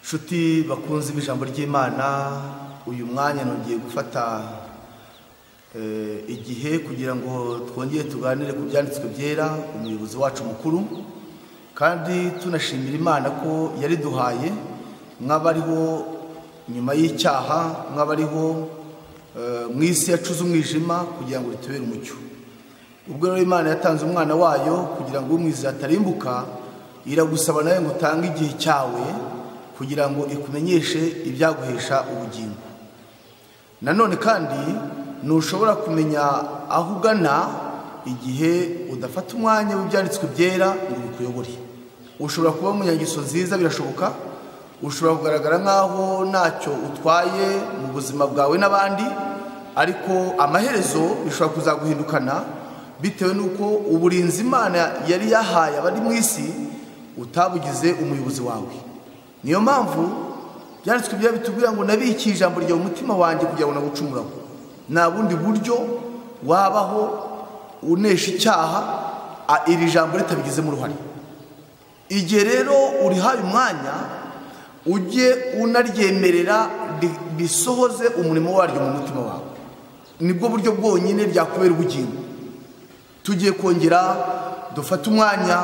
Shuti bakunze ijambo ry'Imana, uyu mwanya nongeye gufata igihe kugira ngo twongere tuganire ku byanditswe byera umuyobozi wacu mukuru, kandi tunashimira Imana ko yari duhaye mwabariho nyuma y'icyaha, mwabariho mu isi yacuze umwijima kugira ngo ritubere umucyo. Ubwo rero Imana yatanze umwana wayo kugira ngo umwizera atarimbuka, iragusaba nawe ngo utange igihe cyawe kugira ngo ikumenyeshe ibyaguhesha ubugingo. Nanone kandi ntushobora kumenya aho ugana igihe udafata umwanya w'ibyanditswe byera ngo bikuyobore. Ushobora kuba umunyangeso nziza, birashoboka. Ushobora kugaragara nk'aho ntacyo utwaye mu buzima bwawe n'abandi, ariko amaherezo bishobora kuzaguhindukana bitewe n'uko uburinzi Imana yari yahaye abari mu isi utabugize umuyobozi wawe. Niyo mpamvu byanditswe byera bitubwira ngo nabikiye ijambo ryawe umutima wanjye kugira ngo nagucumuraho. Nta bundi buryo wabaho unesha icyaha iri jambo ritabigizemo uruhare. Igihe rero urihaye umwanya, ujye unaryemerera risohoze umurimo waryo mu mutima wawe. Nibwo buryo bwonyine byakubera ubugingo. Tugiye kongera dufate umwanya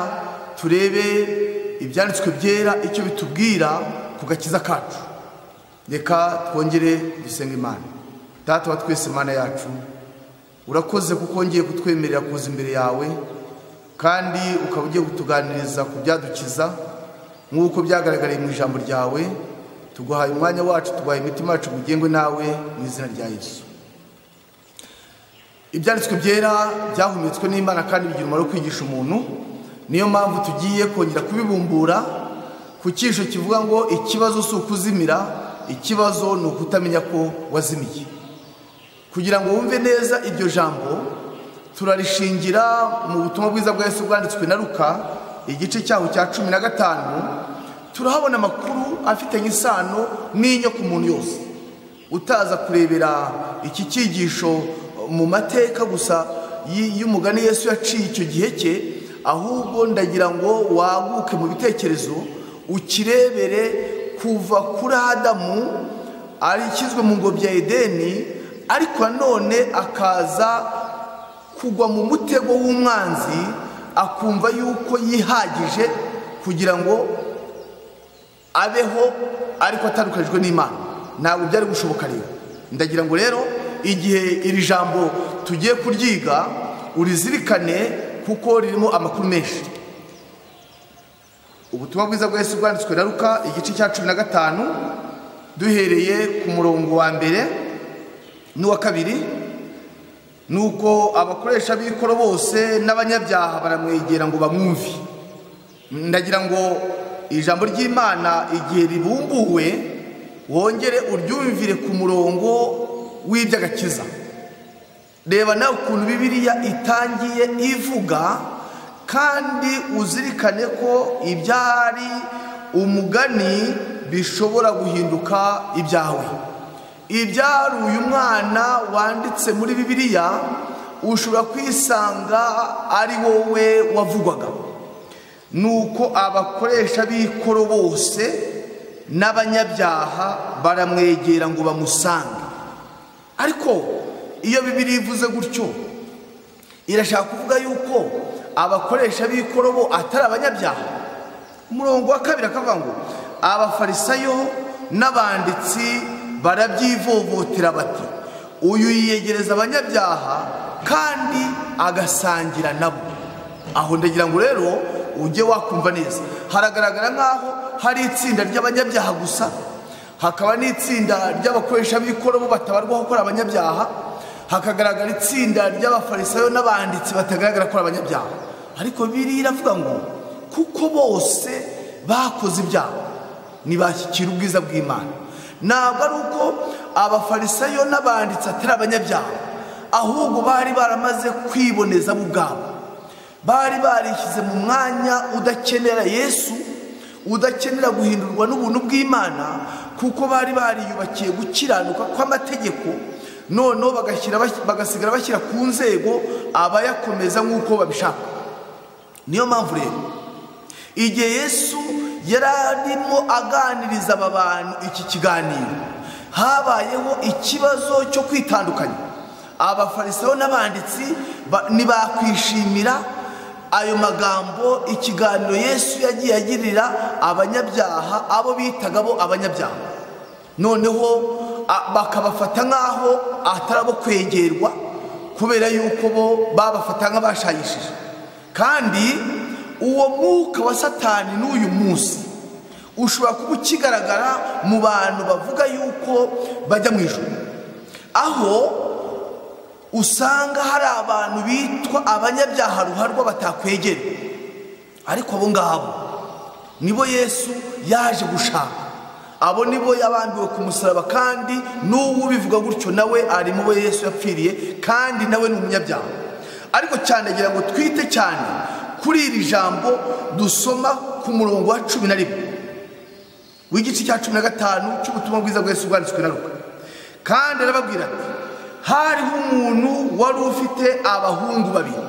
turebe ibyanditswe byera icyo bitubwira ku gakiza kacu. Reka twongere dusenga Imana. Data wa twese, Imana yacu, urakoze kuko wongeye kutwemerera kuza imbere yawe, kandi ukaba ugiye kutuganiriza ku byadukiza nk'uko byagaragariye mu ijambo ryawe. Tuguhaye umwanya wacu, tuguhaye imitima yacu bugengwe nawe mu izina rya Yesu. Ibyanditswe byera byahumetswe n'Imana kandi bigira umumaro wo kwigisha umuntu. Niyo mpamvu tugiye kongera kubibumbura ku cyisho kivuga ngo ikibazo si ukuzimira, ikibazo ni ukutamenya ko wazimiye. Kugira ngo wumve neza iryo jambo, turarishingira mu butumwa bwiza bwa Yesu bwanditswe na Luka igice cyaho cya 15. Turahabona amakuru afitanye isano n'inyo ku muntu yose. Utaza kurebera iki cyigisho mu mateka gusa y'umugani Yesu yaciye icyo gihe cye, ahubwo ndagira ngo waguke mu bitekerezo ukirebere kuva kuri Adamu arikizwe mu ngobyi ya Edeni, ariko none akaza kugwa mu mutego w'umwanzi, akumva yuko yihagije kugira ngo abeho ariko atandukanijwe n'Imana. Ntabwo byari gushoboka. Rero ndagira ngo rero igihe iri jambo tugiye kuryiga urizirikane kuko ririmo amakuru menshi. Ubutumwa bwiza bwa Yesu bwanditswe na Luka igice cya 15 duhereye ku murongo wa mbere n'uwa kabiri. Nuko abakoresha b'ikoro bose n'abanyabyaha baramwegera ngo bamwumve. Ndagira ngo ijambo ry'Imana igihe ribumbuwe wongere uryumvire ku murongo w'iby'agakiza. Reba nawe ukuntu Bibiliya itangiye ivuga, kandi uzirikane ko ibyari umugani bishobora guhinduka ibyawe. Ibyari uyu mwana wanditse muri Bibiliya ushobora kwisanga ari wowe wavugwaga. Nuko abakoresha b'ikoro bose n'abanyabyaha baramwegera ngo bamusange. Ariko iyo Bibiliya ivuze gutyo, irashaka kuvuga yuko abakoresha b'ikoro bo atari abanyabyaha. Umurongo wa kabiri akavuga ngo abafarisayo n'abanditsi barabyivovotera bati, uyu yiyegereza abanyabyaha kandi agasangira nabo. Aho ndagira ngo rero ujye wakumva neza. Haragaragara nk'aho hari itsinda ry'abanyabyaha gusa, hakaba n'itsinda ry'abakoresha b'ikoro bo batabarwaho gukora abanyabyaha, hakagaragara itsinda ry'abafarisayo n'abanditsi batagaragara ko abanyabyaha. Ariko Bibiliya iravuga ngo kuko bose bakoze ibyaha ntibashyikira ubwiza bw'Imana. Ntabwo ari uko abafarisayo n'abanditsi atari abanyabyaha, ahubwo bari baramaze kwiboneza bo ubwabo. Bari barishyize mu mwanya udakenera Yesu, udakenera guhindurwa n'ubuntu bw'Imana, kuko bari bariyubakiye gukiranuka kw'amategeko. Noneho bagasigara bashyira ku nzego abayakomeza nk'uko babishaka. Niyo mpamvu rero igihe Yesu yararimo aganiriza aba bantu iki kiganiro, habayeho ikibazo cyo kwitandukanya. Abafarisayo n'abanditsi ntibakwishimira ayo magambo ikiganiro Yesu yagiye agirira abanyabyaha, abo bitaga bo abanyabyaha, noneho bakabafata nk'aho atarabo kwegerwa kubera yuko bo babafata nk'abashayishije. Kandi uwo mwuka wa Satani n'uyu munsi ushobora kuba ukigaragara mu bantu bavuga yuko bajya mu ijuru, aho usanga hari abantu bitwa abanyabyaha ruharwa batakwegera, ariko abo ngabo nibo Yesu yaje gushaka, abo nibo yabambiwe ku musaraba, kandi n'uwo ubivuga gutyo nawe ari mu bo Yesu yapfiriye, kandi nawe ni umunyabyaha. Ariko cyane agira ngo twite cyane kuri iri jambo dusoma ku murongo wa 11 w'igice cya 15 cy'ubutumwa bwiza bwa Yesu bwanditswe na Luka. Kandi arababwira ati, hariho umuntu wari ufite abahungu babiri.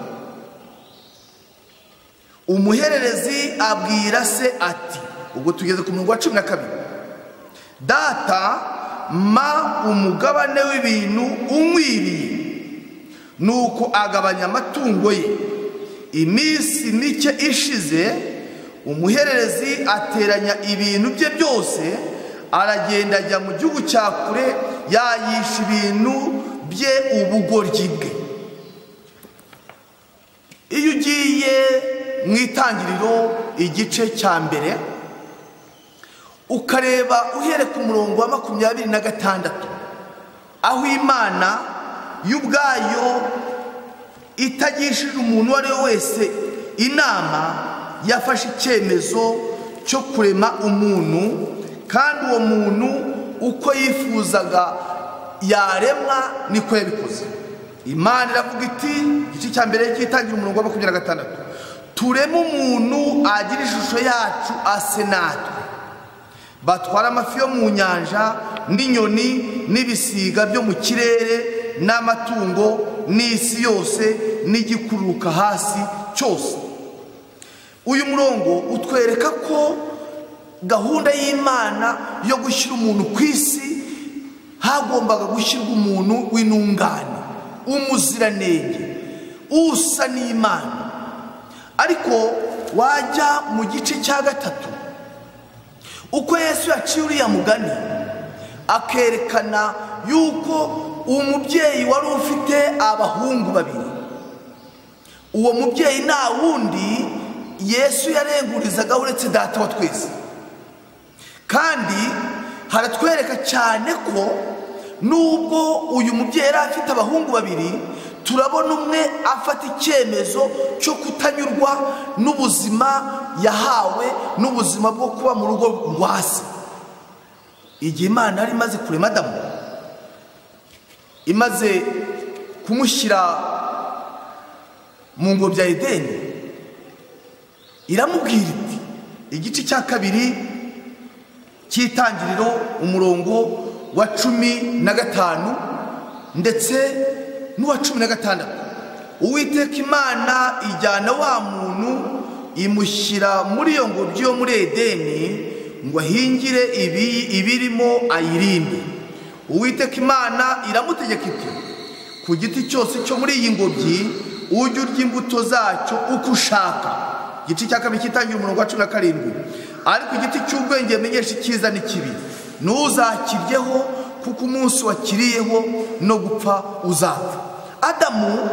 Umuhererezi abwira se ati, ubwo tugeze ku murongo wa 12, data ma umugabane w'ibintu unkwiriye. Nuko agabanya amatungo ye. Iminsi mike ishize, umuhererezi ateranya ibintu bye byose, aragenda ajya mu gihugu cya kure, yayisha ibintu bye ubugoryi bwe. Iyo ugiye mu Itangiriro igice cya mbere ukareba uhere ku murongo wa 26, aho Imana y'ubwayo itagishije umuntu uwo ari we wese inama, yafashe icyemezo cyo kurema umuntu, kandi uwo muntu uko yifuzaga yaremwa niko yabikoze. Imana iravuga iti, igice cya mbere cy'Itangiriro umurongo wa 26, tureme umuntu agira ishusho yacu ase natwe, batwara amafi yo mu nyanja n'inyoni n'ibisiga byo mu kirere n'amatungo n'isi yose n'igikururuka hasi cyose. Uyu murongo utwereka ko gahunda y'Imana yo gushyira umuntu ku isi, hagombaga gushyirwa umuntu w'intungane, umuziranenge, usa n'Imana. Ariko wajya mu gice cya 3, uko Yesu yaciye uriya mugani akerekana yuko umubyeyi wari ufite abahungu babiri, uwo mubyeyi nta wundi Yesu yarengurizaga uretse data wa twese. Kandi haratwereka cyane ko nubwo uyu mubyeyi yari afite abahungu babiri, turabona umwe afata icyemezo cyo kutanyurwa n'ubuzima yahawe, n'ubuzima bwo kuba mu rugo rwa se. Igihe Imana yari imaze kurema Adamu, imaze kumushyira mu ngobyi ya Edeni, iramubwira iti, igice cya 2 cy'Itangiriro umurongo wa 15 ndetse n'uwa 16, Uwiteka Imana ijyana wa muntu imushyira muri iyo ngobyi yo muri Edeni ngo ahingire ibirimo ayirinde. Uwiteka Imana iramutegeka iti, ku giti cyose cyo muri iyi ngobyi ujye urya imbuto zacyo uko ushaka. Igice cya 2 cy'Itangiriro umurongo wa 17, ariko igiti cy'ubwenge menyesha icyiza n'ikibi ntuzakiryeho, kuko umunsi wakiriyeho no gupfa uzapfa. Adamu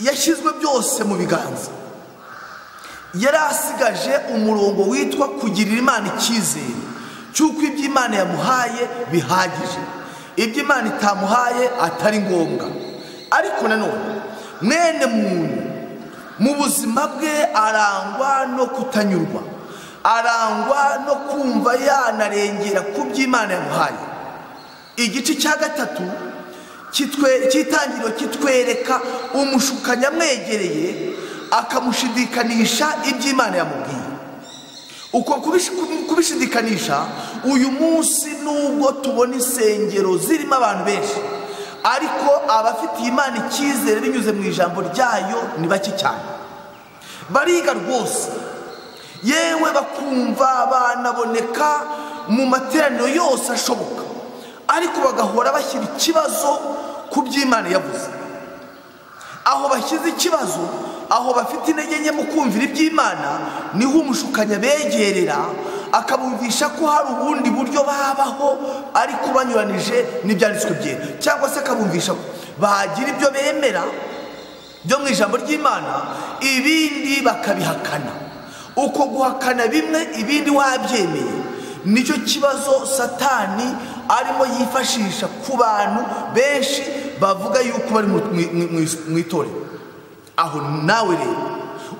yashyizwe byose mu biganza, yari asigaje umurongo witwa kugirira Imana icyizere cy'uko ibyo Imana yamuhaye bihagije, ibyo Imana itamuhaye atari ngombwa. Ariko nanone mwene muntu mu buzima bwe arangwa no kutanyurwa, arangwa no kumva yanarengera ku byo Imana yamuhaye. Igice cya 3 cy'Itangiriro kitwereka umushukanyi amwegereye akamushidikanisha ibyo Imana yamubwiye. Uko kubishidikanisha, uyu munsi nubwo tubona insengero zirimo abantu benshi, ariko abafitiye Imana icyizere binyuze mu ijambo ryayo ni bake cyane. Bariga rwose, yewe bakumva banaboneka mu materaniro yose ashoboka, ariko bagahora bashyira ikibazo ku by'Imana yavuze. Aho bashyize ikibazo, aho bafite intege nke mu kumvira iby'Imana, niho umushukanya begerera akabumvisha ko hari ubundi buryo babaho ariko banyuranije n'ibyanditswe byera, cyangwa se akabumvisha ko bagira ibyo bemera byo mu ijambo ry'Imana, ibindi bakabihakana. Uko guhakana bimwe ibindi wabyemeye, nicyo kibazo Satani arimo yifashisha ku bantu benshi bavuga yuko bari mu itorero. Aho nawe rero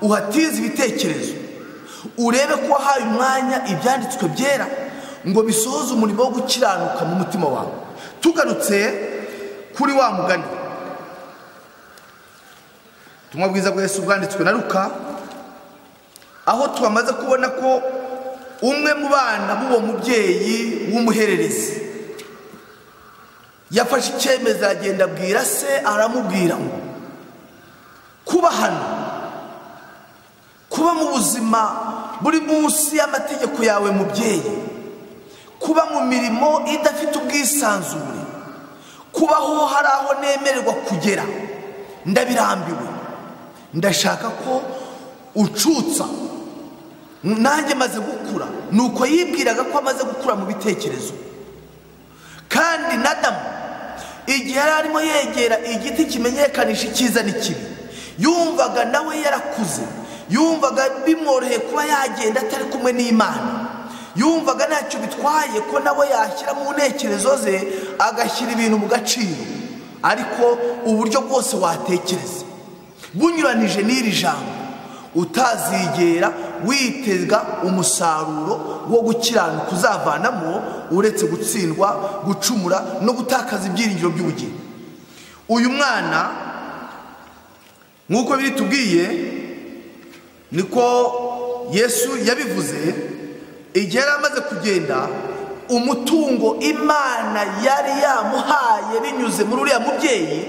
uhatize ibitekerezo, urebe ko wahaye umwanya ibyanditswe byera ngo bisohoze umurimo wo gukiranuka mu mutima wawe. Tugarutse kuri wa mugani, ubutumwa bwiza bwa Yesu bwanditswe na Luka, aho twamaze kubona ko umwe mu bana b'uwo mubyeyi w'umuhererezi yafashe icyemezo, agenda abwira se, aramubwira ngo kuba hano, kuba mu buzima buri munsi y'amategeko yawe mubyeyi, kuba mu mirimo idafite ubwisanzure, kubaho hari aho nemererwa kugera, ndabirambiwe, ndashaka ko ucutsa. Nanjye maze gukura. Nuko yibwiraga ko amaze gukura mu bitekerezo. Kandi na Adamu igihe yari arimo yegera igiti kimenyekanisha icyiza n'ikibi, yumvaga nawe yarakuze, yumvaga bimworoheye kuba yagenda atari kumwe n'Imana, yumvaga ntacyo bitwaye ko nawe yashyira mu ntekerezo ze agashyira ibintu mu gaciro. Ariko uburyo bwose watekereza bunyuranije n'iri jambo, utazigera witega umusaruro wo gukiranuka uzavanamo, uretse gutsindwa, gucumura no gutakaza ibyiringiro by'ubugingo. Uyu mwana nk'uko biri tubwiye, niko Yesu yabivuze, igihe yari amaze kugenda, umutungo Imana yari yamuhaye binyuze muri uriya mubyeyi,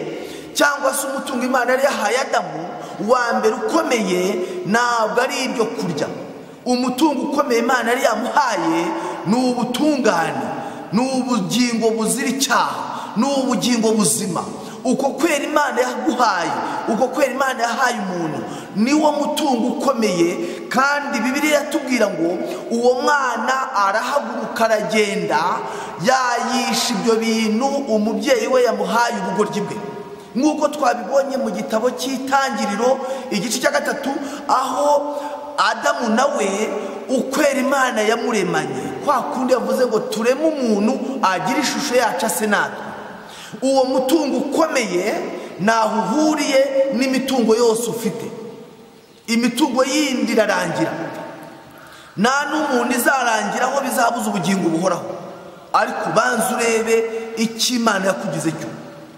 cyangwa se umutungo Imana yari yahaye Adamu wa mbere ukomeye, ntabwo ari ibyo kurya. Umutungo ukomeye Imana yari yamuhaye ni ubutungane, ni ubugingo buzira icyaha, ni ubugingo buzima. Uko kwera Imana yaguhaye, uko kwera Imana yahaye umuntu, niwo mutungo ukomeye. Kandi Bibiliya yatubwira ngo uwo mwana arahaguruka aragenda, yayisha ibyo bintu umubyeyi we yamuhaye ubugoryi bwe, nk'uko twabibonye mu gitabo cy'Itangiriro igice cya 3, aho Adamu nawe ukwera Imana yamuremanye, kwa kundi yavuze ngo tureme umuntu agira ishusho yacu ase natwe. Uwo mutungo ukomeye naho uhuriye n'imitungo yose ufite. Imitungo yindi irarangira, nta n'umuntu izarangira aho bizabuza ubugingo buhoraho. Ariko banza urebe icyo Imana yakugize cyo,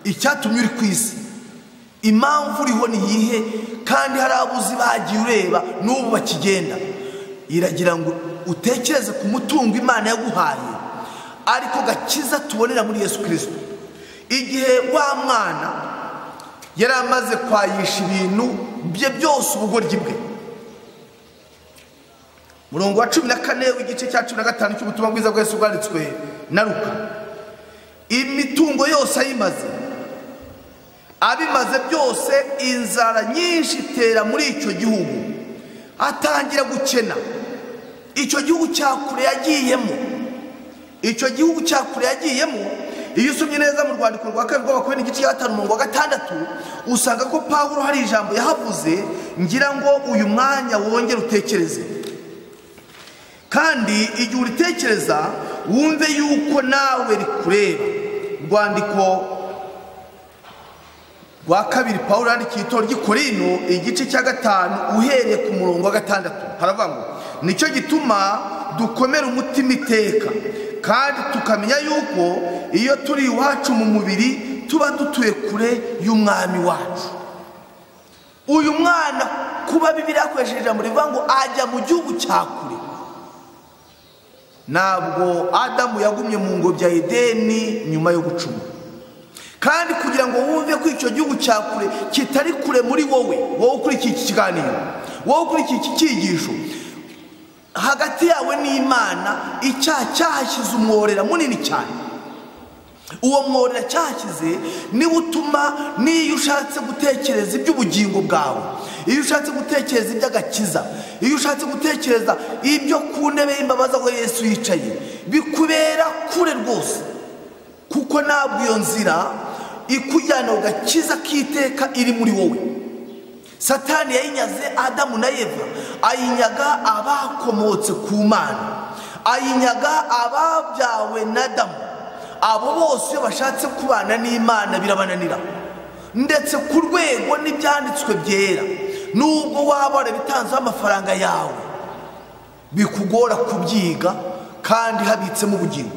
icyatumye uri ku isi, impamvu uriho ni iyihe. Kandi hari abuzi bagiye ureba n'ubu bakigenda. Iragira ngo utekereze ku mutungo Imana yaguhaye, ariko gakiza tubonera muri Yesu Kristo. Igihe wa mwana yari amaze kwayisha ibintu bye byose ubugoryi bwe, murongo wa 14 w'igice cya 15 cy'ubutumwa bwiza bwa Yesu bwanditswe na Luka, imitungo yose ayimaze, abimaze byose, inzara nyinshi itera muri icyo gihugu, atangira gukena. Icyo gihugu cya kure yagiyemo, icyo gihugu cya kure yagiyemo, iyo usomye neza mu rwandiko rwa 2 rw'Abakorintho igice cya 5 umurongo wa 6, usanga ko Pawulo hari ijambo yahavuze, ngira ngo uyu mwanya wongere utekereze. Kandi igihe uritekereza wumve yuko nawe rikureba. Rwandiko rwa 2 Pawulo yandikiye itorero ry'Ikorinto igice cya 5 uhereye ku murongo wa 6, haravuga ngo nicyo gituma dukomera umutima iteka, kandi tukamenya yuko iyo turi iwacu mu mubiri tuba dutuye kure y'umwami wacu. Uyu mwana kuba Bibiliya yakoresheje muri vuga ngo ajya mu gihugu cya kure, ntabwo Adamu yagumye mu ngobyi ya Edeni nyuma yo gucuma. Kandi kugira ngo wumve ko icyo gihugu cya kure kitari kure muri wowe ukurikiye iki kiganiro, wowe ukurikiye iki cyigisho, hagati yawe n'Imana icyaha cyahashyize umworera munini cyane. Uwo mworera cyahashyize niwe utuma niyo ushatse gutekereza iby'ubugingo bwawe, iyo ushatse gutekereza iby'agakiza, iyo ushatse gutekereza ibyo ku ntebe y'imbabazi aho Yesu yicaye, bikubera kure rwose, kuko ntabwo iyo nzira ikujyana ugakiza k'iteka iri muri wowe. Satani yayinyaze Adamu na Eva, ayinyaga abakomotse ku Mana, ayinyaga ababyawe na Adamu. Abo bose iyo bashatse kubana n'Imana birabananira, ndetse ku rwego n'ibyanditswe byera, nubwo waba warabitanzeho amafaranga yawe bikugora kubyiga kandi habitsemo ubugingo.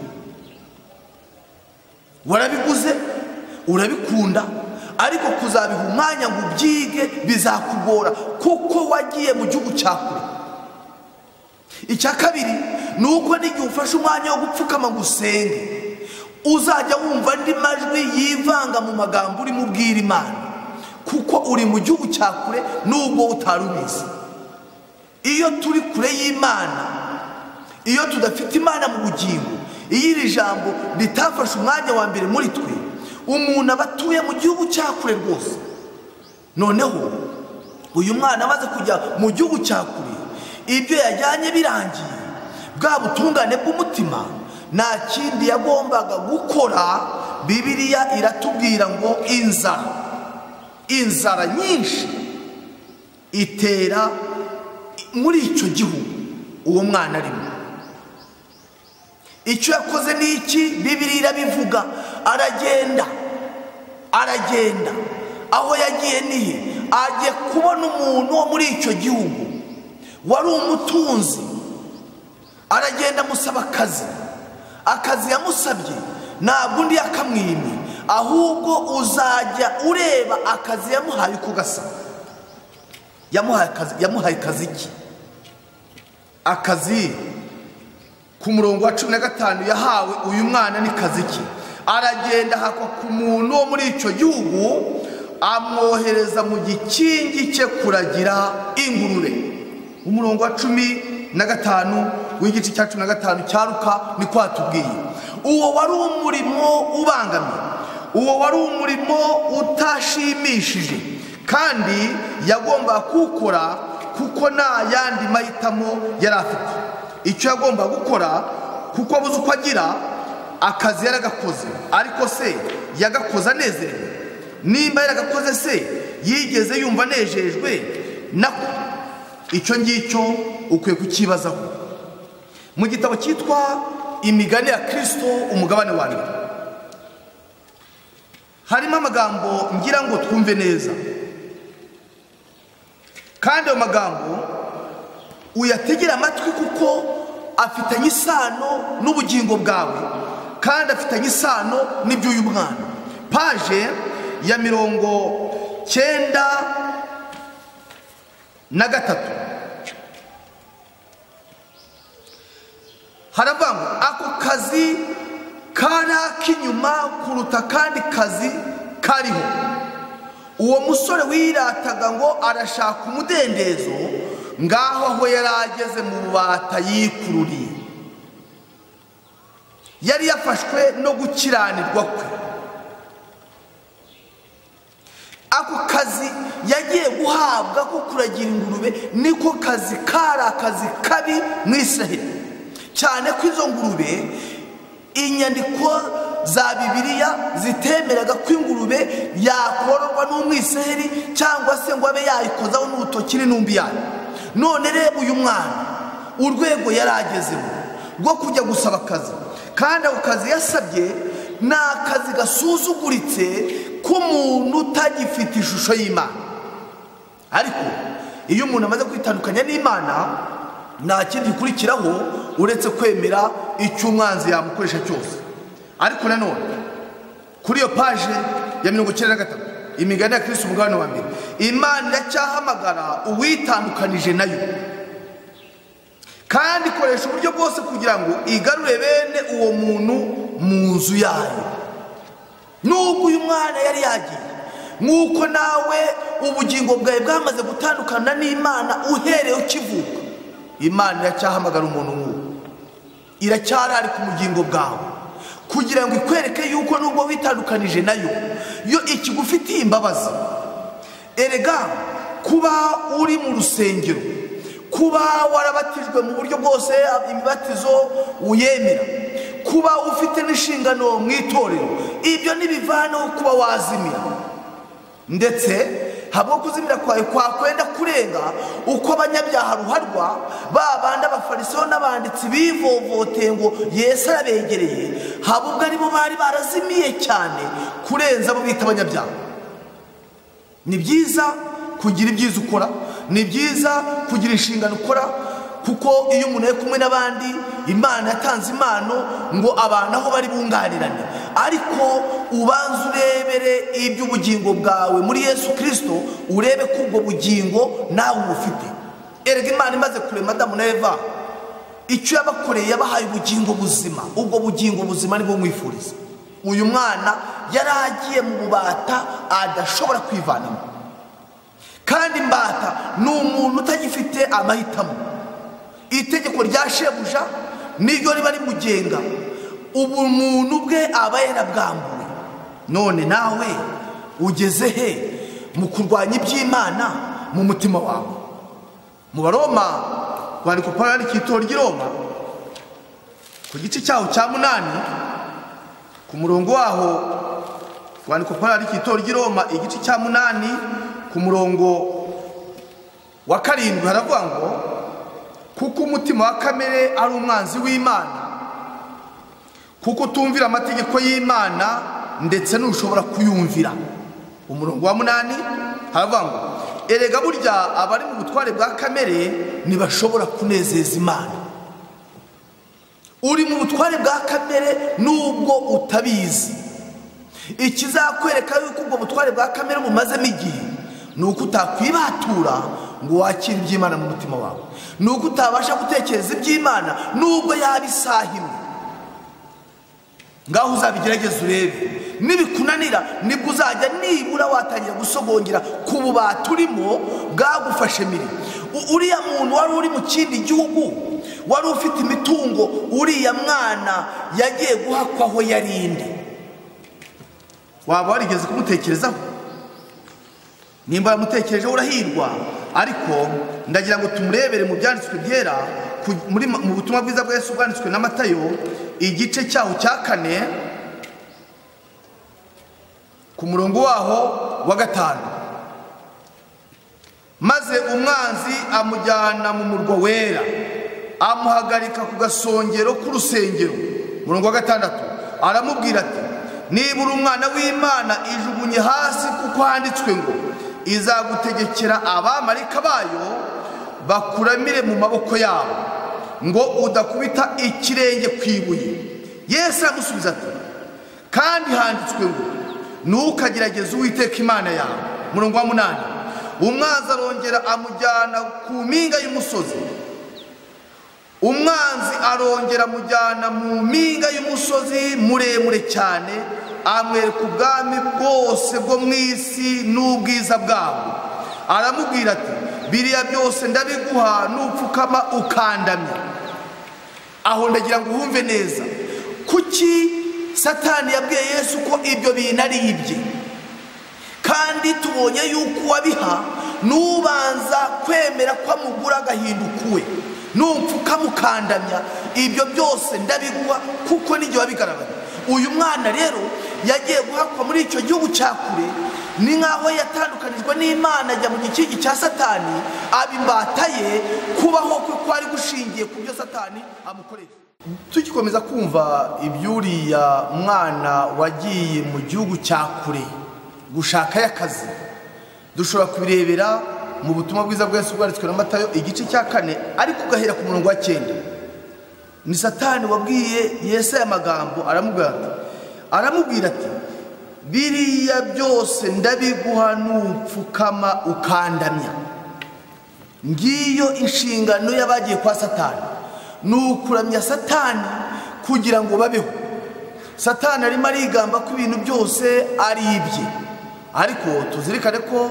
Warabiguze, urabikunda, ariko kuzabiha umwanya ngo ubyige bizakugora, kuko wagiye mu gihugu cya kure. Icya kabiri ni uko n'igihe ufashe umwanya wo gupfukama ngo usenge, uzajya wumva andi majwi yivanga mu magambo urimo ubwira Imana, kuko uri mu gihugu cya kure nubwo utari ubizi. Iyo turi kure y'Imana, iyo tudafite Imana mu bugingo, iyo iri jambo ritafashe umwanya wa mbere muri twe, umuntu aba atuye mu gihugu cya kure rwose. Noneho uyu mwana amaze kujya mu gihugu cya kure, ibyo yajyanye birangiye, bwa butungane bw'umutima nta kindi yagombaga gukora. Bibiliya iratubwira ngo inzara nyinshi itera muri icyo gihugu uwo mwana arimo. Icyo yakoze ni iki? Bibiliya irabivuga. Aragenda aho yagiye nihe? Agiye kubona umuntu wo muri icyo gihugu wari umutunzi. Aragenda amusaba akazi yamusabye ntabwo undi yakamwimye, ahubwo uzajya ureba akazi yamuhaye uko gasa. Yamuhaye akazi ki? Akazi ku murongo wa 15 yahawe uyu mwana ni kazi ki? Aragenda hakwa ku muntu wo muri icyo gihugu, amwohereza mu gikingi cye kuragira ingurube. Umurongo wa 15 w'igice cya 15 cya Luka ni kwatubwiye. Uwo wari umurimo ubangamiye, uwo wari umurimo utashimishije, kandi yagomba kuwukora kuko nta yandi mahitamo yari afite. Icyo yagomba gukora kuko abuze uko agira, akazi yaragakoze. Ariko se yagakoze anezerewe? Nimba yaragakoze se yigeze yumva nejejwe nako? Icyo ngicyo ukwiye kukibazaho. Mu gitabo cyitwa Imigani ya Kristo umugabane wa 2 harimo amagambo ngira ngo twumve neza, kandi ayo magambo uyategera amatwi, kuko afitanye isano n'ubugingo bwawe, kandi afitanye isano n'iby'uyu mwana. Paje ya 93 haravuga ngo ako kazi kari ak'inyuma kuruta kandi kazi kariho. Uwo musore wirataga ngo arashaka umudendezo, ngaho aho yari ageze mu bubata yikururiye. Yari yafashwe no gukiranirwa kwe. Ako kazi yagiye guhabwa ko kuragira ingurube, niko kazi kari akazi kabi mu Israheli, cyane ko izo ngurube inyandiko za Bibiliya zitemeraga ko ingurube yakororwa n'umwisiraheli cyangwa se ngo abe yayikozaho n'urutoki n'intumbi yayo. None reba uyu mwana urwego yaragezemo rwo kujya gusaba akazi, kandi ako kazi yasabye ni akazi gasuzuguritse k'umuntu utagifite ishusho y'Imana. Ariko iyo umuntu amaze kwitandukanya n'Imana, nta kindi gikurikiraho uretse kwemera icyo umwanzi yamukoresha cyose. Ariko nanone kuri iyo paje ya 93 Imigani ya Kristo umugabane wa 2, Imana iracyahamagara uwitandukanije nayo, kandi ikoresha uburyo bwose kugira ngo igarure bene uwo muntu mu nzu yayo. Nubwo uyu mwana yari yagiye, nk'uko nawe ubugingo bwawe bwamaze gutandukana n'Imana uhereye ukivuka, Imana iracyahamagara umuntu nk'uwo, iracyari ku bugingo bwawe kugira ngo ikwereke yuko nubwo witandukanije nayo yo ikigufitiye imbabazi. Erega kuba uri mu rusengero, kuba warabatijwe mu buryo bwose imibatizo uyemera, kuba ufite n'inshingano mu itorero, ibyo ntibivanaho kuba wazimira. Ndetse habwo kuzimira kwawe kwakwenda kurenga uko abanyabyaha ruharwa, babandi abafarisayo n'abanditsi bivovoteye ngo Yesu arabegereye, habwo aribo bari barazimiye cyane kurenza abo bita abanyabyaha. Ni byiza kugira ibyiza ukora, ni byiza kugira inshingano ukora, kuko iyo umuntu ari kumwe n'abandi, Imana yatanze impano ngo abantu aho bari bunganirane. Ariko ubanza urebere iby'ubugingo bwawe muri Yesu Kristo, urebe ko ubwo bugingo nawe ubufite. Erega Imana imaze kurema Adamu na Eva, icyo yabakoreye yabahaye ubugingo buzima. Ubwo bugingo buzima nibwo mwifuriza. Uyu mwana yaragiye mu bubata adashobora kwivanamo, kandi imbata ni umuntu utagifite amahitamo. Itegeko rya shebuja niryo riba rimugenga, ubumuntu bwe aba yarabwambuwe. None nawe ugeze he mu kurwanya iby'Imana mu mutima wawe? Mu Baroma, rwandiko Pawulo yandika itorero ry'i Roma ku gice cyaho cya 8 ku murongo waho, rwandiko Pawulo yandika itorero ry'i Roma igice cya 8 ku murongo wa 7 haravuga ngo, kuko umutima wa kamere ari umwanzi w'Imana, kuko utumvira amategeko y'Imana ndetse n'ushobora kuyumvira. Umurongo wa 8 haravuga ngo, erega burya abari mu butware bwa kamere ntibashobora kunezeza Imana. Uri mu butware bwa kamere nubwo utabizi. Ikizakwereka yuko ubwo butware bwa kamere bumazemo igihe nuko utakwibatura ngo wakire iby'Imana mu mutima wawe, nuko utabasha gutekereza iby'Imana nubwo yabisahimwe. Ngaho uzabigerageza urebe, nibikunanira nibwo uzajya nibura watangira gusogongera ku bubata urimo bwagufashe miri. Uriya muntu wari uri mu kindi gihugu, wari ufite imitungo, uriya mwana yagiye guhakwaho yarinde. Waba warigeze kumutekerezaho? Nimba yamutekerejeho urahirwa. Ariko ndagira ngo tumurebere mu byanditswe byera mu butumwa bwiza bwa Yesu bwanditswe na Matayo igice cyaho cya 4 ku murongo waho wa 5. Maze umwanzi amujyana mu murwa wera, amuhagarika ku gasongero k'urusengero. Murongo wa 6 aramubwira ati, niba uri umwana w'Imana ijugunye hasi, kuko handitswe ngo izagutegekera abamarika bayo bakuramire mu maboko yabo, ngo udakubita ikirenge ku ibuye. Yesu aramusubiza ati, kandi handitswe ngo ntukagerageze Uwiteka Imana yawe. Murongo wa 8 umwanzi arongera amujyana ku mpinga y'umusozi. Umwanzi arongera amujyana mu mpinga y'umusozi muremure cyane, amwereka ubwami bwose bwo mu isi n'ubwiza bwabwo. Aramubwira ati, biriya byose ndabiguha nupfukama ukandamya. Aho ndagira ngo uhumve neza, kuki Satani yabwiye Yesu ko ibyo bintu ari ibye, kandi tubonye yuko wabiha nubanza kwemera ko amugura agahinduka uwe, nupfukama ukandamya, ibyo byose ndabiguha kuko nijye wabigaragaje. Uyu mwana rero yagiye guhakwa muri icyo gihugu cya kure, ni nkaho yatandukanijwe n'Imana, ajya mu gikingi cya Satani, abimbata ye. Kubaho kwe kwari gushingiye ku byo Satani amukoreye. Tugikomeza kumva ibyuriya mwana wagiye mu gihugu cya kure gushaka y'akazi, dushobora kubirebera mu butumwa bwiza bwa Yesu bwanditswe na Matayo igice cya 4 ariko ugahera ku murongo wa 9. Ni Satani wabwiye Yesu aya magambo, aramubwira ati, biriya byose ndabiguha nupfukama ukandamya. Ngiyo inshingano y'abagiye kwa Satani, nukuramya Satani kugira ngo babeho. Satani arimo arigamba ko ibintu byose ari ibye, ariko tuzirikane ko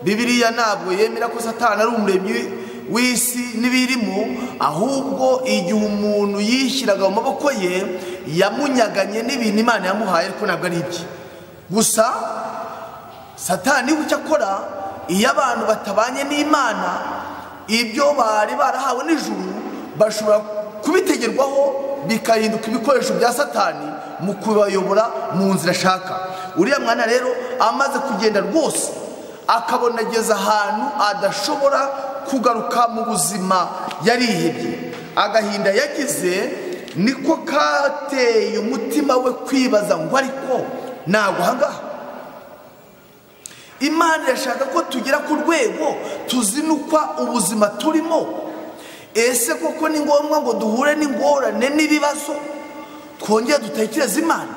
Bibiliya ntabwo yemera ko Satani ari umuremyi w'isi n'ibirimo, ahubwo igihe umuntu yishyiraga mu maboko ye yamunyaganye n'ibintu Imana yamuhaye, ariko ntabwo ari ibye. Gusa Satani icyo akora iyo abantu batabanye n'Imana, ibyo bari barahawe n'ijuru bashobora kubitegerwaho bikahinduka ibikoresho bya Satani mu kubayobora mu nzira ashaka. Uriya mwana rero amaze kugenda rwose akabona ageze ahantu adashobora kugaruka mu buzima yarihebye, agahinda yagize niko kateye umutima we kwibaza ngo ariko ntabwo ahangaha Imana irashaka ko tugera ku rwego tuzinukwa ubuzima turimo. Ese koko ni ngombwa ngo duhure n'ingorane n'ibibazo twongere dutekereze Imana?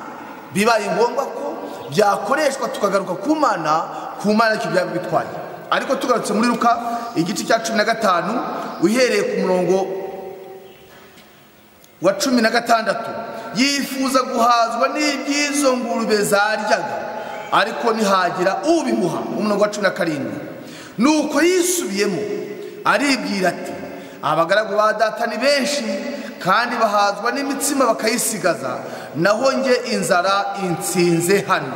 Bibaye ngombwa ko byakoreshwa tukagaruka ku Mana icyo byaba bitwaye. Ariko tugarutse muri Luka igice cya 15 uhereye ku murongo wa 16, yifuza guhazwa n'ibyizo ngurube zaryaga, ariko nihagira ubimuha. Umurongo wa 17, nuko yisubiyemo aribwira ati abagaragu ba data ni benshi kandi bahazwa n'imitsima bakayisigaza, naho nge inzara insinze hano.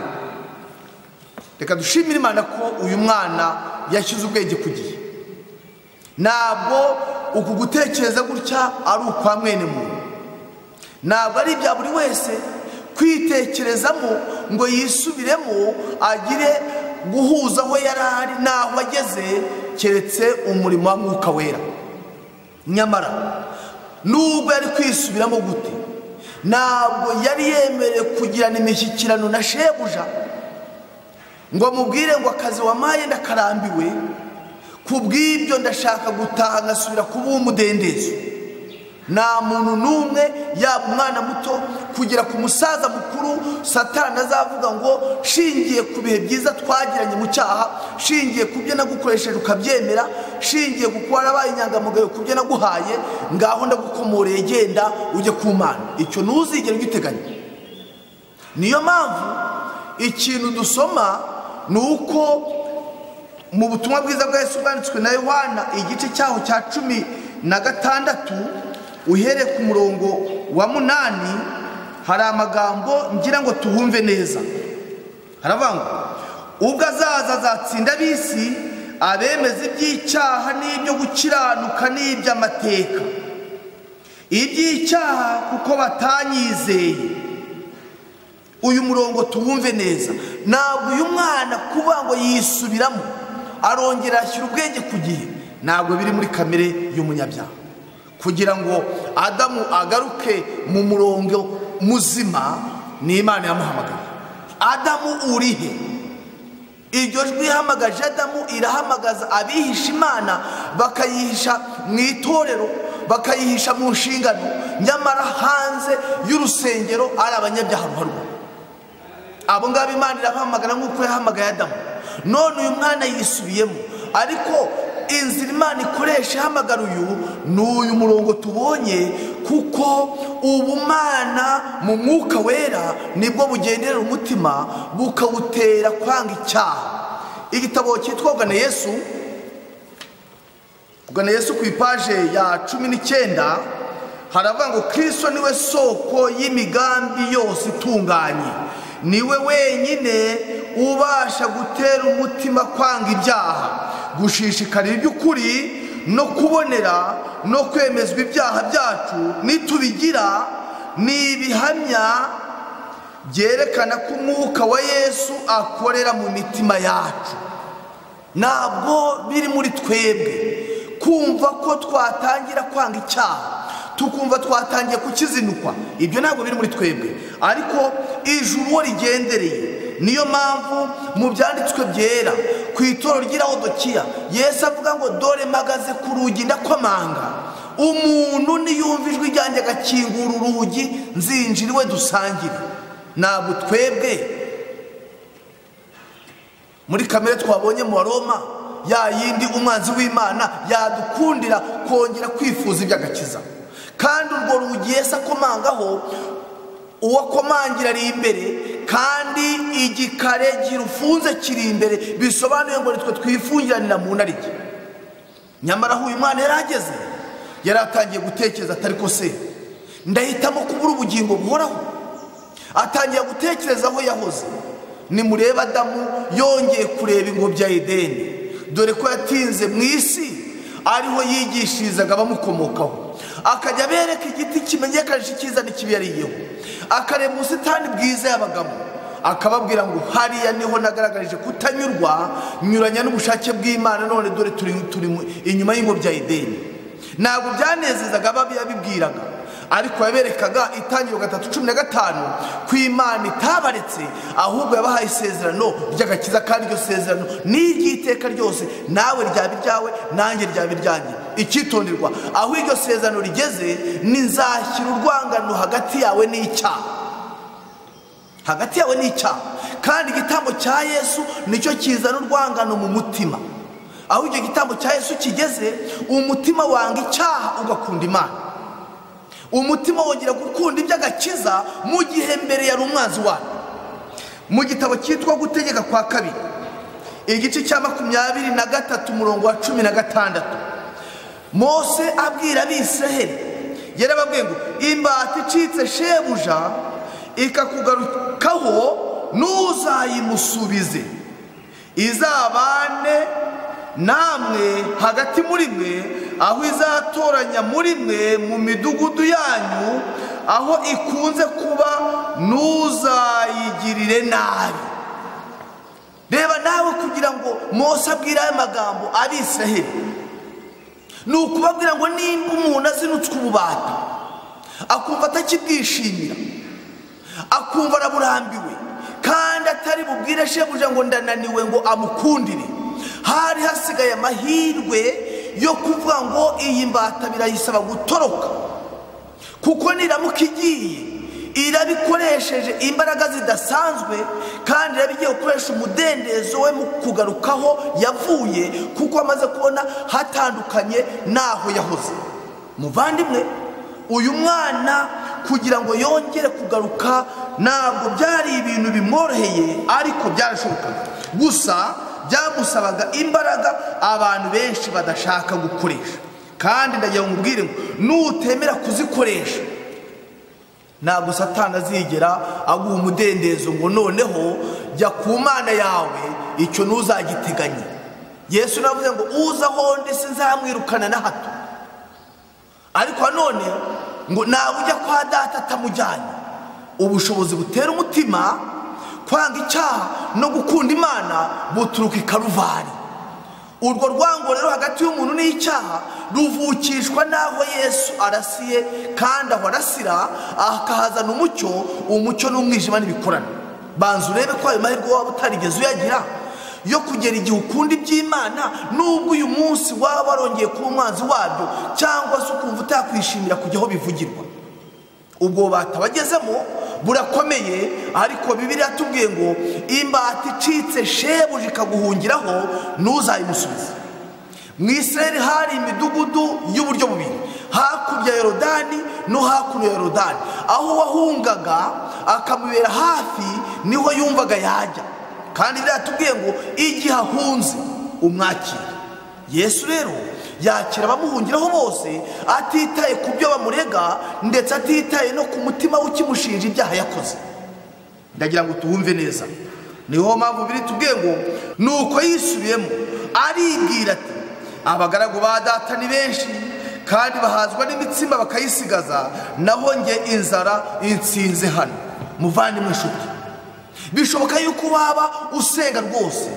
Reka dushimire Imana ko uyu mwana yashyize ubwenge ku gihe. Ntabwo uku gutekereza gutya ari ukwa mwene muntu, ntabwo ari ibya buri wese kwitekerezamo ngo yisubiremo agire guhuza aho yari ari n'aho ageze, keretse umurimo wa Mwuka Wera. Nyamara nubwo yari kwisubiramo gute, ntabwo yari yemerewe kugirana imishyikirano na shebuja ngo amubwire ngo akazi wamaye ndakarambiwe, kubw'ibyo ndashaka gutaha ngasubira kuba umudendezo. Nta muntu n'umwe, yaba umwana muto kugera ku musaza mukuru, Satani azavuga ngo shingiye ku bihe byiza twagiranye mu cyaha, shingiye ku byo nagukoresheje ukabyemera, shingiye ku kuba warabaye inyangamugayo ku byo naguhaye, ngaho ndagukomoreye genda ujye ku Mana. Icyo ntuzigere ugiteganya. Niyo mpamvu ikintu dusoma ni uko mu butumwa bwiza bwa Yesu bwanditswe na Yohana igice cyaho cya 16 uhereye ku murongo wa 8 hari amagambo ngira ngo tuhumve neza. Haravuga ngo ubwo azaza azatsinda ab'isi, abemeza iby'icyaha n'ibyo gukiranuka n'iby'amateka. Iby'icyaha kuko batanyizeye. Uyu murongo tuwumve neza. Ntabwo uyu mwana kuba ngo yisubiramo arongera ashyira ubwenge ku gihe, ntabwo biri muri kamere y'umunyabyaha. Kugira ngo Adamu agaruke mu murongo muzima, ni Imana yamuhamagaye. Adamu urihe? Iryo jwi ihamagaje Adamu irahamagaza abihisha Imana, bakayihisha mu itorero, bakayihisha mu nshingano, nyamara hanze y'urusengero ari abanyabyaha ruharwa. Abo ngabo Imana irabahamagara nk'uko yahamagaye Adamu. None uyu mwana yisubiyemo, ariko inzira Imana ikoresha ihamagara uyu ni uyu murongo tubonye, kuko ubumana mu Mwuka Wera nibwo bugenderera umutima bukawutera kwanga icyaha. Igitabo cyitwa Ugana Yesu ku ipaje ya 19 haravuga ngo Kristo niwe soko y'imigambi yose itunganye, niwe wenyine ubasha gutera umutima kwanga ibyaha, gushishikarira iby'ukuri no kubonera no kwemezwa ibyaha byacu nitubigira. Ni ibihamya byerekana ko Umwuka wa Yesu akorera mu mitima yacu. Ntabwo biri muri twebwe kumva ko twatangira kwanga icyaha, tukumva twatangiye kukizinukwa. Ibyo ntabwo biri muri twebwe, ariko ijuru wo rigendereye. Niyo mpamvu mu byanditswe byera ku itoro ry'Irawodokiya Yesu avuga ngo dore mpagaze ku rugi ndakomanga, umuntu niyumva ijwi ryanjye agakingura urugi nzinjira iwe dusangire. Ntabwo twebwe muri kamere twabonye mu Baroma ya yindi umwanzi w'Imana yadukundira kongera kwifuza iby'agakiza. Kandi urwo rugi Yesu akomangaho, uwakomangira ari imbere, kandi igikare girufunze kiri imbere, bisobanuye ngo nitwe twifungiranira mu narige. nyamara aho uyu mwana yarageze yaratangiye gutekereza atari ko se ndahitamo kubura ubugingo buhoraho. Atangiye gutekereza aho yahoze. Nimureba Adamu yongeye kureba ingobyi ya Edeni, dore ko yatinze mu isi ariho yigishirizaga abamukomokaho, akajya bereka igiti kimenyekanisha icyiza n'ikibi yariyeho, akareba ubusitani bwiza yabagamo, akababwira ngo hariya niho nagaragarije kutanyurwa, nyuranya n'ubushake bw'Imana, none dore turi inyuma y'ingobyi ya Edeni. Ntabwo byanezezaga ababi yabibwiraga, ariko yaberekaga Itangiriro 3:15 ko Imana itabaretse, ahubwo yabahaye isezerano ry'agakiza, kandi iryo sezerano ni iry'iteka ryose, nawe ryaba iryawe nanjye ryaba iryanjye. Icyitonderwa, aho iryo sezerano rigeze, ni nzashyira urwangano hagati yawe n'icyaha, hagati yawe n'icyaha. Kandi igitambo cya Yesu nicyo kizana urwangano mu mutima. Aho icyo gitambo cya Yesu kigeze, umutima wanga icyaha ugakunda Imana, umutima wongera gukunda iby'agakiza mu gihe mbere yari umwanzi wawe. Mu gitabo cyitwa Gutegeka kwa Kabiri, igice cya 23 umurongo wa 16, Mose abwira Abisiraheli, yarababwiye ngo imbata icitse shebuja ikakugarukaho ntuzayimusubize, izabane namwe hagati muri mwe, aho izatoranya muri mwe mu midugudu yanyu, aho ikunze kuba ntuzayigirire nabi. Reba nawe kugira ngo Mose abwire aya magambo Abisiraheli, ni ukubabwira ngo nimba umuntu azinutswe ububata, akumva atakibwishimira, akumva araburambiwe, kandi atari bubwire shebuja ngo ndananiwe ngo amukundire, hari hasigaye amahirwe yo kuvuga ngo iyi mbata birayisaba gutoroka, kuko niramuka igiye irabikoresheje imbaraga zidasanzwe, kandi irabigiye gukoresha umudendezo we mu kugarukaho yavuye, kuko amaze kubona hatandukanye naho yahoze. Muvandimwe, uyu mwana kugira ngo yongere kugaruka ntabwo byari ibintu bimworoheye, ariko byarashobokaga. Gusa byamusabaga imbaraga abantu benshi badashaka gukoresha, kandi ndagira ngo mbwire ngo nutemera kuzikoresha, ntabwo Satani azigera aguha umudendezo ngo noneho jya ku Mana yawe, icyo ntuzagiteganye. Yesu navuze ngo uza aho ndi sinzamwirukana na hato, ariko none ngo nawe ujya kwa Data atamujyanye. Ubushobozi butera umutima kwanga icyaha no gukunda Imana buturuka i Karuvari. Urwo rwango rero hagati y'umuntu n'icyaha ruvukishwa naho Yesu arasiye, kandi aho arasira akahazana umucyo n'umwijima n'ibikorana. Banza urebe ko ayo mahirwe waba utarigeze uyagira yo kugera igihe ukunda iby'Imana, nubwo uyu munsi waba warongeye kuba umwanzi wabyo, cyangwa se ukumva utakwishimira kujya aho bivugirwa. Ubwo batabagezemo burakomeye, ariko Bibiliya yatubwiye ngo imbata icitse shebuja ikaguhungiraho ntuzayimusubize. Mu Isiraheli hari imidugudu y'uburyo bubiri, hakurya ya Yorodani no hakuno ya Yorodani. Aho wahungaga akamubera hafi niho yumvaga yajya, kandi yatubwiye ngo igihe ahunze umwakira. Yesu rero yakira abamuhungiraho bose, atitaye ku byo bamurega, ndetse atitaye no ku mutima w'ikimushinja ibyaha yakoze. Ndagira ngo tuwumve neza. Niho mpamvu biri tubwiye ngo nuko yisubiyemo aribwira ati abagaragu ba Data ni benshi, kandi bahazwa n'imitsima bakayisigaza, naho nge inzara insinze hano. Muvandimwe nshuti, bishoboka yuko waba usenga rwose,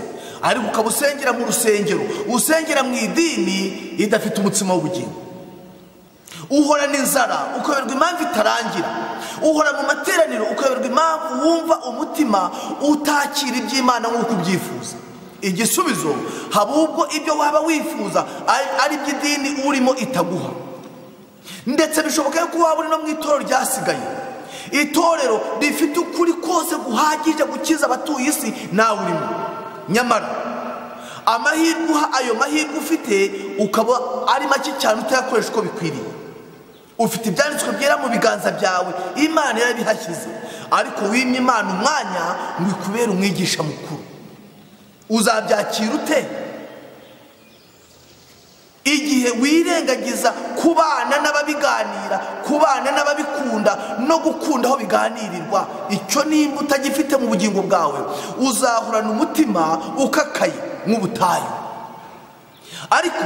ariko ukaba usengera mu rusengero, usengera mu idini idafite umutsima w'ubugingo. Uhora n'inzara ukaberwa impamvu itarangira, uhora mu materaniro ukaberwa impamvu wumva umutima utakira iby'Imana nk'uko ubyifuza. Igisubizo haba ubwo ibyo waba wifuza ari iby'idini urimo itaguha. Ndetse bishoboka yuko waba uri no mu itorero ryasigaye, itorero rifite ukuri kose guhagije gukiza abatuye isi, nawe urimo. Nyamara amahirwe ayo mahirwe ufite ukaba ari make cyane utayakoresha uko bikwiriye. Ufite ibyanditswe byera mu biganza byawe, Imana yarabihashyize, ariko wimye Imana umwanya ngo ikubere umwigisha mukuru. Uzabyakira ute? gihe wirengagiza kubana n'ababiganira, kubana n'ababikunda no gukunda aho biganirirwa, icyo nimba utagifite mu bugingo bwawe uzahurana umutima ukakaye nk'ubutayu. Ariko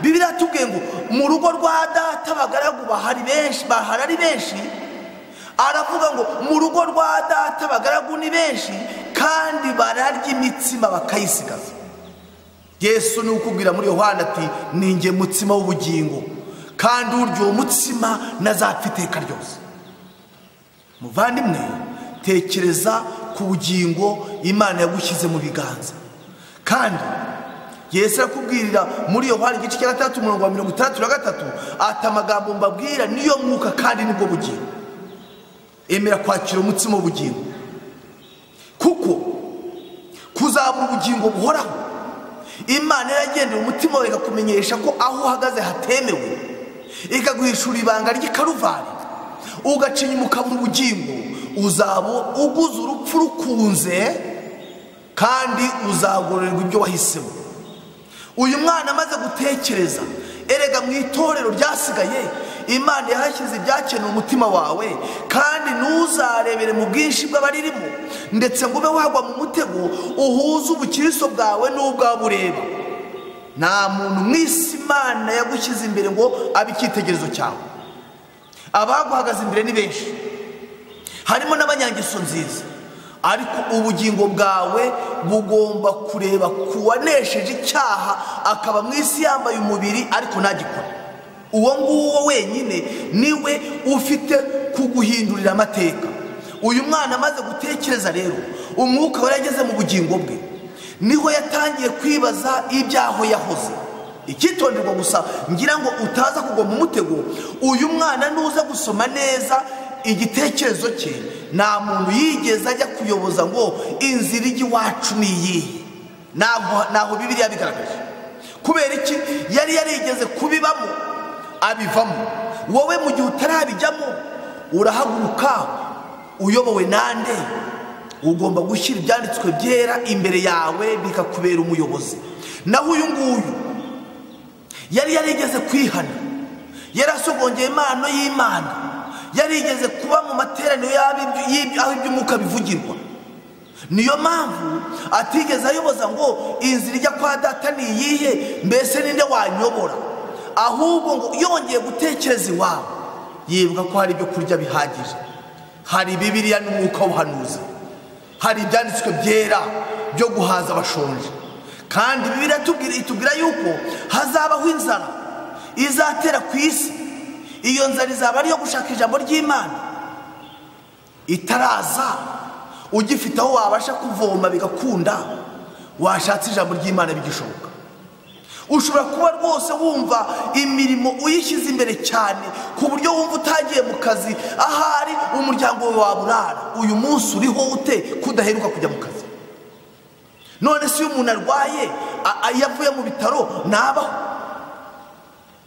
Bibiliya tubwiye ngo mu rugo rwa data abagaragu bahari benshi, aravuga ngo mu rugo rwa data abagaragu ni benshi kandi bararya imitsima bakayisigaza. Yesu ni ukubwira muri Yohana ati ninjye mutsima w'ubugingo kandi urya uwo mutsima ntazapfa iteka ryose. Muvandimwe, tekereza ku bugingo Imana yagushyize mu biganza. Kandi Yesu arakubwirira muri Yohana igice cya 3:63 ati amagambo mbabwira niyo mwuka kandi nibwo bugingo. Emera kwakira umutsima w'ubugingo, kuko kuzabura ubugingo buhoraho. Imana yaragendera umutima wawe ikakumenyesha ko aho uhagaze hatemewe, ikaguhishura ibanga ry'ikaruvari, ugacinya umukabura ubugingo, uzaba uguze urupfu rukunze kandi uzagororerwa ibyo wahisemo. Uyu mwana amaze gutekereza, erega mu itorero ryasigaye Imana yahashyize ibyakeneye umutima wawe, kandi ntuzarebere mu bwinshi bw'abaririmo ndetse ngo ube wagwa mu mutego uhuze ubukristo bwawe n'ubwabo ureba. Nta muntu mu isi Imana yagushyize imbere ngo abe icyitegererezo cyawe. Abaguhagaze imbere ni benshi, harimo n'abanyangeso nziza, ariko ubugingo bwawe bugomba kureba kuwanesheje icyaha akaba mu isi yambaye umubiri ariko ntagikora. Uwo nguwo wenyine niwe ufite kuguhindurira amateka. Uyu mwana amaze gutekereza rero, umwuka we yageze mu bugingo bwe, niho yatangiye kwibaza ibyaho yahoze. Ikitonderwa gusa ngira ngo utaza kugwa mu mutego, uyu mwana nuza gusoma neza igitekerezo cye, nta muntu yigeze ajya kuyoboza ngo inzira iwacu ni iyihe. Naho Bibiliya bigaragaje. Kubera iki? Yari yarigeze kubibamo abivamo. Wowe mu gihe utarabijyamo urahaguruka uyobowe nande? Ugomba gushyira ibyanditswe byera imbere yawe bikakubera umuyobozi. Naho uyu nguyu yari yarigeze kwihana, yarasogongeye impano y'Imana, yarigeze kuba mu materaniro aho iby'umwuka bivugirwa. Niyo mpamvu atigeze ayoboza ngo inzira ijya kwa data ni iyihe, mbese ninde wanyobora? Ahubwo ngo yongeye gutekereza iwawe, yibuka ko hari ibyo kurya bihagije, hari Bibiliya n'umwuka w'ubuhanuzi, hari ibyanditswe byera byo guhaza abashonje. Kandi Bibiliya itubwira yuko hazabaho inzara izatera ku isi. Iyo nzara izaba ari iyo gushaka ijambo ry'Imana. Itaraza ugifite aho wabasha kuvoma bigakunda, washatse ijambo ry'Imana bigishoboka. Ushobora kuba rwose wumva imirimo uyishyize imbere cyane ku buryo wumva utagiye mu kazi, ahari umuryango wawe waburara. Uyu munsi uriho ute kudaheruka kujya mu kazi? None si umuntu arwaye yavuye mu bitaro nabaho?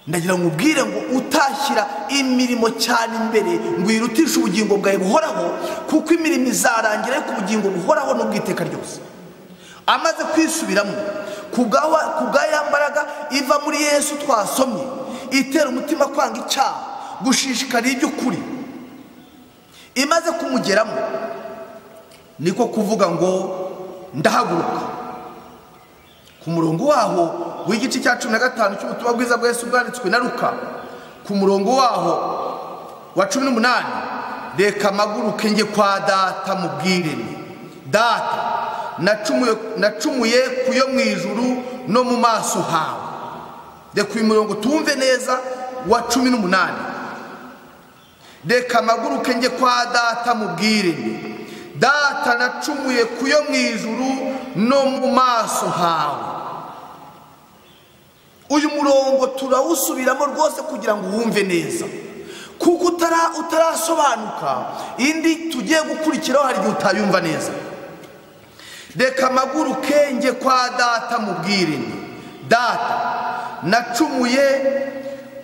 Ndagira ngo ubwire ngo utashyira imirimo cyane imbere ngo uyirutishe ubugingo bwawe buhoraho, kuko imirimo izarangira ariko ubugingo buhoraho n'ubwiteka ryose. Amaze kwisubiramo kubwaya mbaraga iva muri Yesu twasomye, itera umutima kwanga icyaha, gushishikara iby'ukuri, imaze kumugeramo, niko kuvuga ngo ndahaguruka. Ku murongo waho w'igice cya 15 cy'ubutumwa bwiza bwa Yesu bwanditswe na Luka, ku murongo waho wa 18, reka maguruke njye kwa data mubwire nti, data nacumuye kuyo mu ijuru no mu maso hawe. Reka uyu murongo tumve neza wa 18. Reka maguruke njye kwa data mubwire nti, data nacumuye kuyo mu ijuru no mu maso hawe. Uyu murongo turawusubiramo rwose kugira ngo wumve neza, kuko utarasobanuka indi tugiye gukurikiraho hari igihe utayumva neza. Reka maguruke njye kwa data mubwire nti, data nacumuye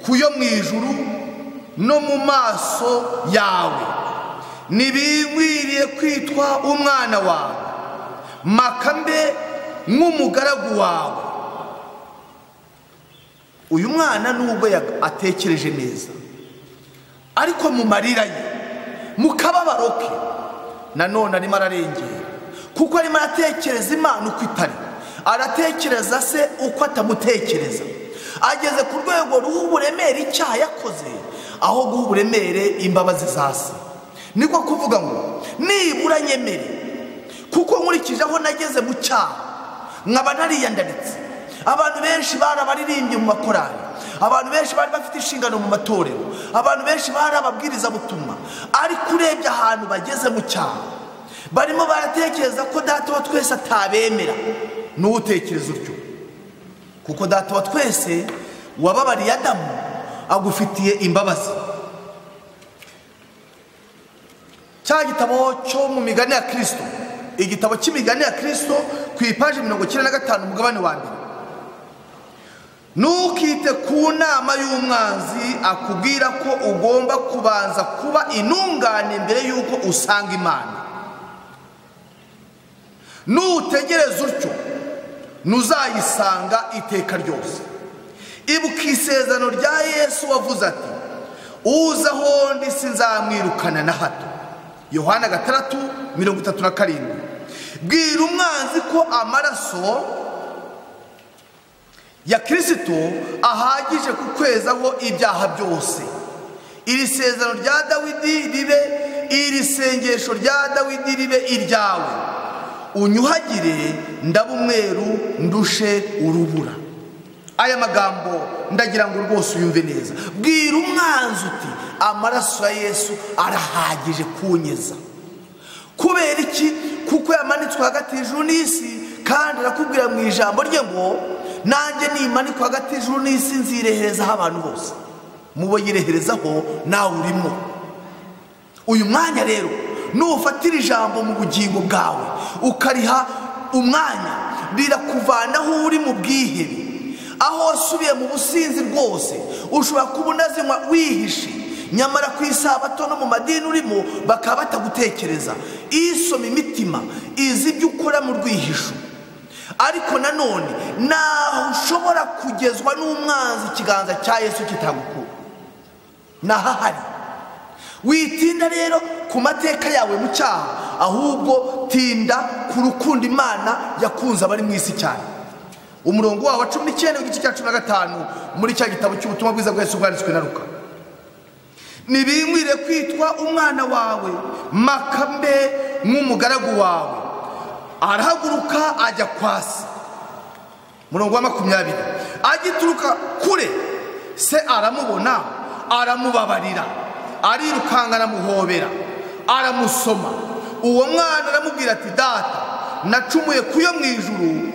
kuyo mu ijuru no mu maso yawe, ntibinkwiriye kwitwa umwana wawe, makambe nk'umugaragu wawe. uyu mwana nubwo atekereje neza ariko mu marira ye mu kababaro ke nanone arimo ararengera kuko arimo aratekereza Imana uko itari, aratekereza se uko atamutekereza. Ageze ku rwego ruha uburemere icyaha yakoze aho guha uburemere imbabazi za se. Niko kuvuga ngo nibura nyemere kuko nkurikije aho nageze mu cyaha nkaba nariyandaritse. Abantu benshi barabaririmbye mu makorali, abantu benshi bari bafite inshingano mu matorero, abantu benshi bari ababwiriza butumwa, ariko urebye ahantu bageze mu cyaha barimo baratekereza ko data wa twese atabemera. N'utekereza utyo kuko data wa twese wababariye Adamu agufitiye imbabazi. Cya gitabo cyo mu migani ya Kristo, igitabo cy'imigani ya Kristo ku ipaji 95 umugabane wa mbere. Ntukite ku nama y'umwanzi akubwira ko ugomba kubanza kuba intungane mbere y'uko usanga Imana. Nutegereza utyo ntuzayisanga iteka ryose. Ibuka isezerano rya Yesu wavuze ati uza aho ndi sinzamwirukana na hato. Yohana 6:37. Bwira umwanzi ko amaraso ya Kristo ahagije kukwezaho ibyaha byose. Iri sezerano rya Dawidi ribe, iri sengesho rya Dawidi ribe iryawe. Unyuhagire ndaba umweru ndushe urubura. Aya magambo ndagira ngo rwose uyumve neza. Bwira umwanzi uti amaraso ya Yesu arahagije kunyeza. Kubera iki? Kuko yamanitswe hagati y'ijuru n'isi, kandi arakubwira mu ijambo rye ngo nanjye nimanikwa hagati y'ijuru n'isi nzireherezaho abantu bose. Mubo yireherezaho nawe urimo. Uyu mwanya rero nufatira ijambo mu bugingo bwawe ukariha umwanya rirakuvanaho uri mu bwihebe, aho wasubiye mu businzi rwose. Ushobora kuba unazinywa wihishe, nyamara ku isabato no mu madini urimo bakaba batagutekereza. Isoma imitima izi ibyo ukora mu rwihisho. Ariko nanone naho ushobora kugezwa n'umwanzi ikiganza cya Yesu kitagukura. Nahahari. Witinda rero ku mateka yawe mu cyaha, ahubwo tinda ku rukundo Imana yakunze abari mu isi cyane. Umurongo wa 19 w'igice cya 15 muri cya gitabo cy'ubutumwa bwiza bwa Yesu bwanditswe na Luka. Nibinkwire kwitwa umwana wawe makambe nk'umugaragu wawe. Arahaguruka ajya kwasi. Murongo wa 20. Agituruka kure se aramubona, aramubabarira, arirukanga aramuhobera, aramusoma. Uwo mwana aramubwira ati data nacumuye kuyo mu ijuru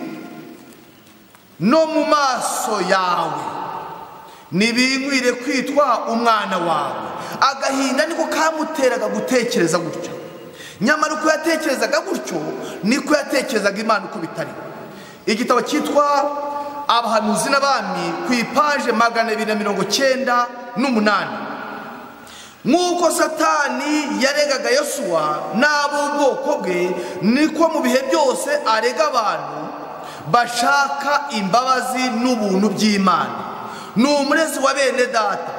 no mu maso yawe. Nibinkwire kwitwa umwana wawe. Agahinda niko kamuteraga gutekereza gutyo. Nyamara uko yatekerezaga gutyo niko yatekerezaga Imana uko bitari. Igitabo cyitwa Abahanuzi n'Abami ku ipaje 298. Nk'uko Satani yaregaga Yosuwa n'ab'ubwoko bwe, niko mu bihe byose arega abantu bashaka imbabazi n'ubuntu by'Imana. Ni umurezi wa bene data,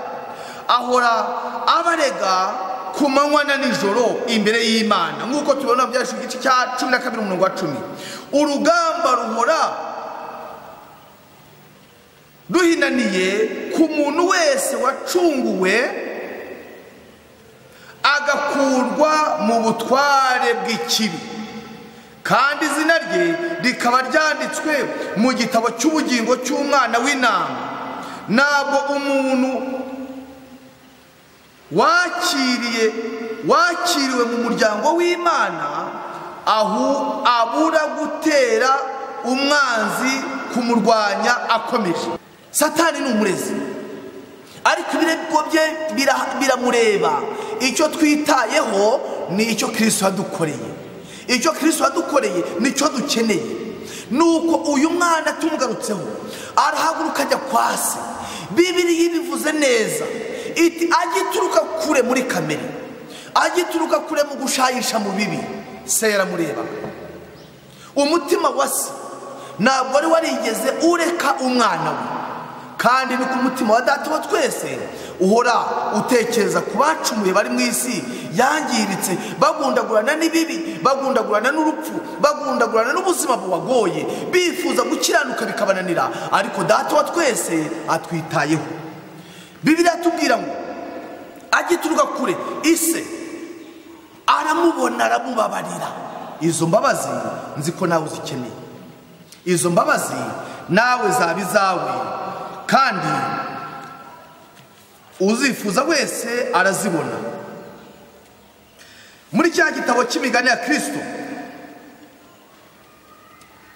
ahora abarega ku manywa na nijoro imbere y'Imana. Nk'uko tubona byashu igice cya 12 umurongo wa 10. Urugamba ruhora ruhinaniye ku muntu wese wacunguwe agakurwa mu butware bw'ikibi, kandi izina rye rikaba ryanditswe mu gitabo cy'ubugingo cy'umwana w'intama. Ntabwo umuntu wakiriwe mu muryango w'Imana aho abura gutera umwanzi kumurwanya akomeje. Satani ni umurezi, ariko ibirego bye biramureba. Icyo twitayeho ni icyo Kristo yadukoreye. Icyo Kristo yadukoreye nicyo dukeneye. Nuko uyu mwana tumugarutseho arahaguruka ajya kwase. Bibiliya ibivuze neza iti agituruka kure muri kamere, agituruka kure mu gushayisha mu bibi. Se yaramurebaga. Umutima wa se ntabwo wari warigeze ureka umwana we, kandi ni ku mutima wa data wa twese uhora utekereza ku bacumuye bari mu isi yangiritse, bagundagurana n'ibibi, bagundagurana n'urupfu, bagundagurana n'ubuzima bubagoye, bifuza gukiranuka bikabananira, ariko data wa twese atwitayeho. Bibiliya tubwira ngo agituruka kure ise aramubona aramubabarira. Izo mbabazi nzi ko nawe uzikeneye, izo mbabazi nawe zaba izawe, kandi uzifuza wese arazibona. Muri cya gitabo cy'imigani ya Kristo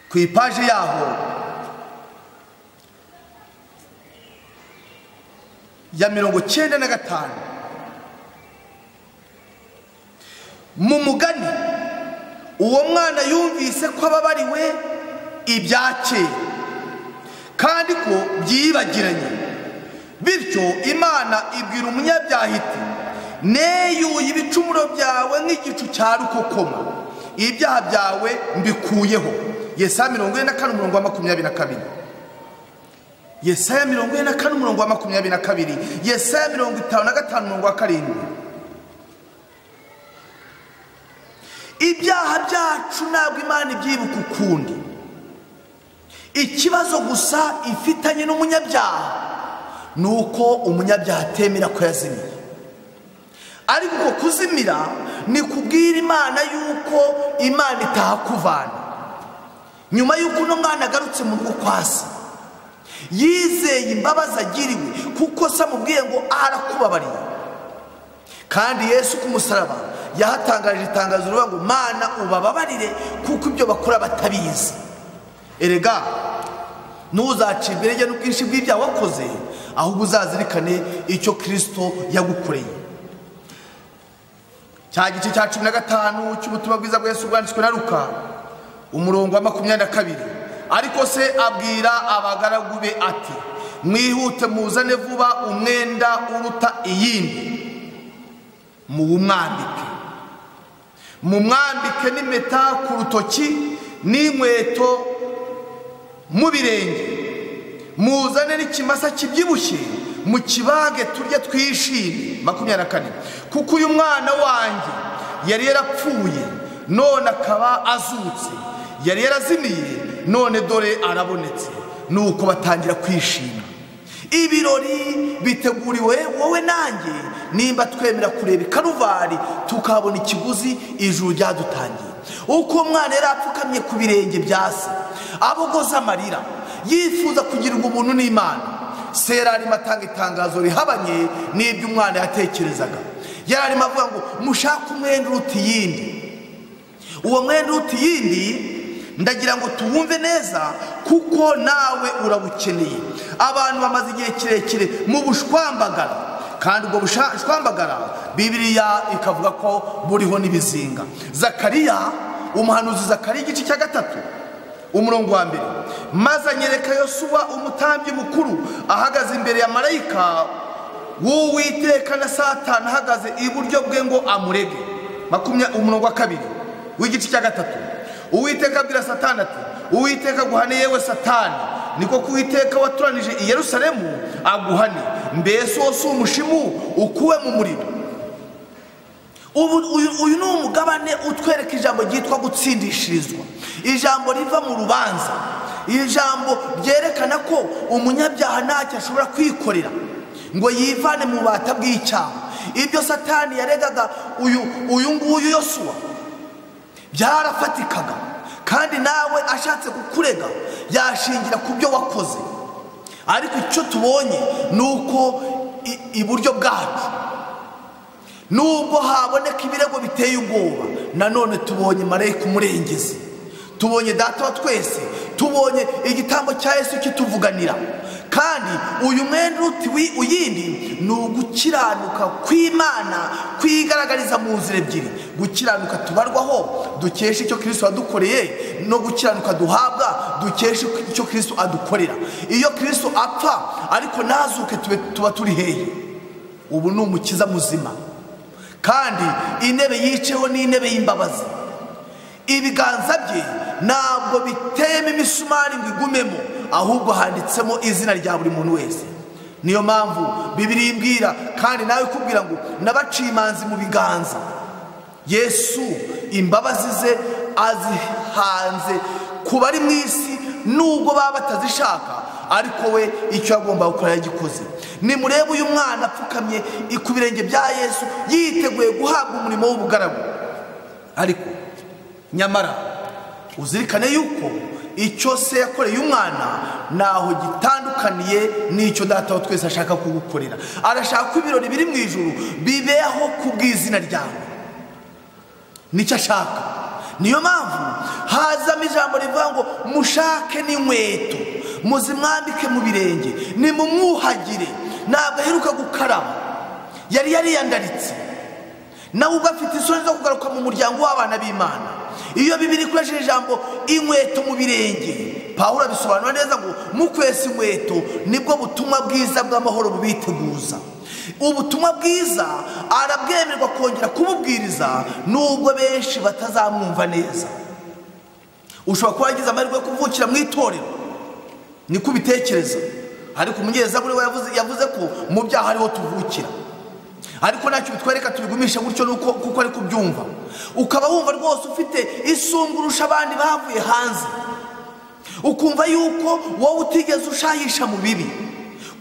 ku ipaji yaho ya 95 mu mugani, uwo mwana yumvise ko ababariwe ibyakeye kandi ko byibagiranye, bityo Imana ibwira umunyabyaha iti neyuye ibicumuro byawe nk'igicu cya rukokoma, ibyaha byawe mbikuyeho. Yesaya 44:22, Yesaya 44:22, Yesaya 55:7. Ibyaha byacu ntabwo Imana ibyibuka ukundi. Ikibazo gusa ifitanye n'umunyabyaha nuko umunyabyaha atemera ko yazimiye. Ariko kuzimira ni kubwira Imana yuko Imana itahakuvana. Nyuma yuko uno mwana agarutse mu rugo kwa se, yizeye imbabazi agiriwe kuko se amubwiye ngo arakubabariye. Kandi Yesu ku musaraba yahatangaje itangazo rivuga ngo Mana ubababarire kuko ibyo bakora batabizi. Erega ntuzacibwe intege n'ubwinshi bw'ibyaha wakoze, ahubwo uzazirikane icyo Kristo yagukoreye. Cya gice cya 15 cy'ubutumwa bwiza bwa Yesu bwanditswe na Luka umurongo wa 22. Ariko se abwira abagaragu be ati mwihute muzane vuba umwenda uruta iyindi, mumwambike n'impeta ku rutoki n'inkweto mu birenge, muzane n'ikimasa kibyibushye mu kibage turya twishime. 24. Kuko uyu mwana wanjye yari yarapfuye none akaba azutse, yari yarazimiye none dore arabonetse. Nuko batangira kwishima. Ibirori biteguriwe wowe nanjye nimba twemera kureba Karuvari tukabona ikiguzi ijuru ryadutangiye. Uko umwana yari apfukamye ku birenge bya se abogoza amarira yifuza kugirirwa ubuntu n'Imana, se yari arimo atanga itangazo rihabanye n'ibyo umwana yatekerezaga. Yari arimo avuga ngo mushaka umwenda uruta iyindi. Uwo mwenda uruta iyindi ndagira ngo tuwumve neza kuko nawe urabukeneye. Abantu bamaze igihe kirekire mu bushwambagara, kandi ubwo bushwambagara Bibiliya ikavuga ko buriho n'ibizinga. Zakariya, umuhanuzi Zakariya igice cya 3 umurongo wa 1, maze anyereka Yosuwa umutambyi mukuru ahagaze imbere ya marayika w'Uwiteka na Satani ahagaze iburyo bwe ngo amurege. Umurongo wa 2 w'igice cya 3, Uwiteka abwira Satani ati Uwiteka aguhane yewe Satani, niko kuwiteka waturanije i Yerusalemu aguhane, mbese wose umushimu ukuwe mu muriro. Uyu ni umugabane utwereka ijambo ryitwa gutsindishirizwa, ijambo riva mu rubanza, ijambo ryerekana ko umunyabyaha ntacyo ashobora kwikorera ngo yivane mu bubata bw'icyaha. Ibyo Satani yaregaga uyu nguyu Yosuwa byarafatikaga, kandi nawe ashatse kukurega yashingira ku byo wakoze. Ariko icyo tubonye nuko iburyo bwacu nubwo haboneka ibirego biteye ubwoba, nanone tubonye marayika umurengezi, tubonye data wa twese, tubonye igitambo cya Yesu kituvuganira. Kandi uyu mwenda uti uyindi ni ugukiranuka kw'Imana kwigaragariza mu nzira ebyiri: gukiranuka tubarwaho dukesha icyo Kristo adukoreye, no gukiranuka duhabwa dukesha icyo Kristo adukorera. Iyo Kristo apfa ariko nazuke tuba turi hehe? Ubu ni umukiza muzima, kandi intebe yiceho ni intebe y'imbabazi. Ibiganza bye ntabwo biteyemo imisumari ngo igumemo, ahubwo handitsemo izina rya buri muntu wese. Niyo mpamvu Bibiliya imbwira kandi nawe ikubwira ngo nabaciye imanzi mu biganza. Yesu imbabazi ze azihanze ku bari mu isi nubwo baba batazishaka, ariko we icyo agomba gukora yagikoze. Nimurebe uyu mwana apfukamye ku birenge bya Yesu yiteguye guhabwa umurimo w'ubugaragu. Ariko nyamara uzirikane yuko icyo se yakoreye umwana naho gitandukaniye n'icyo data wa twese ashaka kugukorera. Arashaka ko ibirori biri mu ijuru bibeho kubw'izina ryawe, nicyo ashaka. Niyo mpamvu hazamo ijambo rivuga ngo mushake n'inkweto muzimwambike mu birenge, nimumwuhagire. Ntabwo aheruka gukaraba, yari yariyandaritse, nawe ubwo afite isoni zo kugaruka mu muryango w'abana b'Imana. Iyo Bibiliya ikoresheje ijambo inkweto mu birenge, Pawulo abisobanura neza ngo mukwesa inkweto nibwo butumwa bwiza bw'amahoro bubiteguza. Ubutumwa bwiza arabwemerwa kongera kububwiriza nubwo benshi batazamwumva neza. Ushobora kuba wagize amahirwe yo kuvukira mu itorero, niko ubitekereza, ariko umunyezaburi we yavuze ko mu byaha ariho tuvukira. Ariko ntacyo bitwereka tubigumisha gutyo kuko ari kubyumva, ukaba wumva rwose ufite isungurusha abandi bavuye hanze, ukumva yuko wowe utigeze ushahisha mu bibi.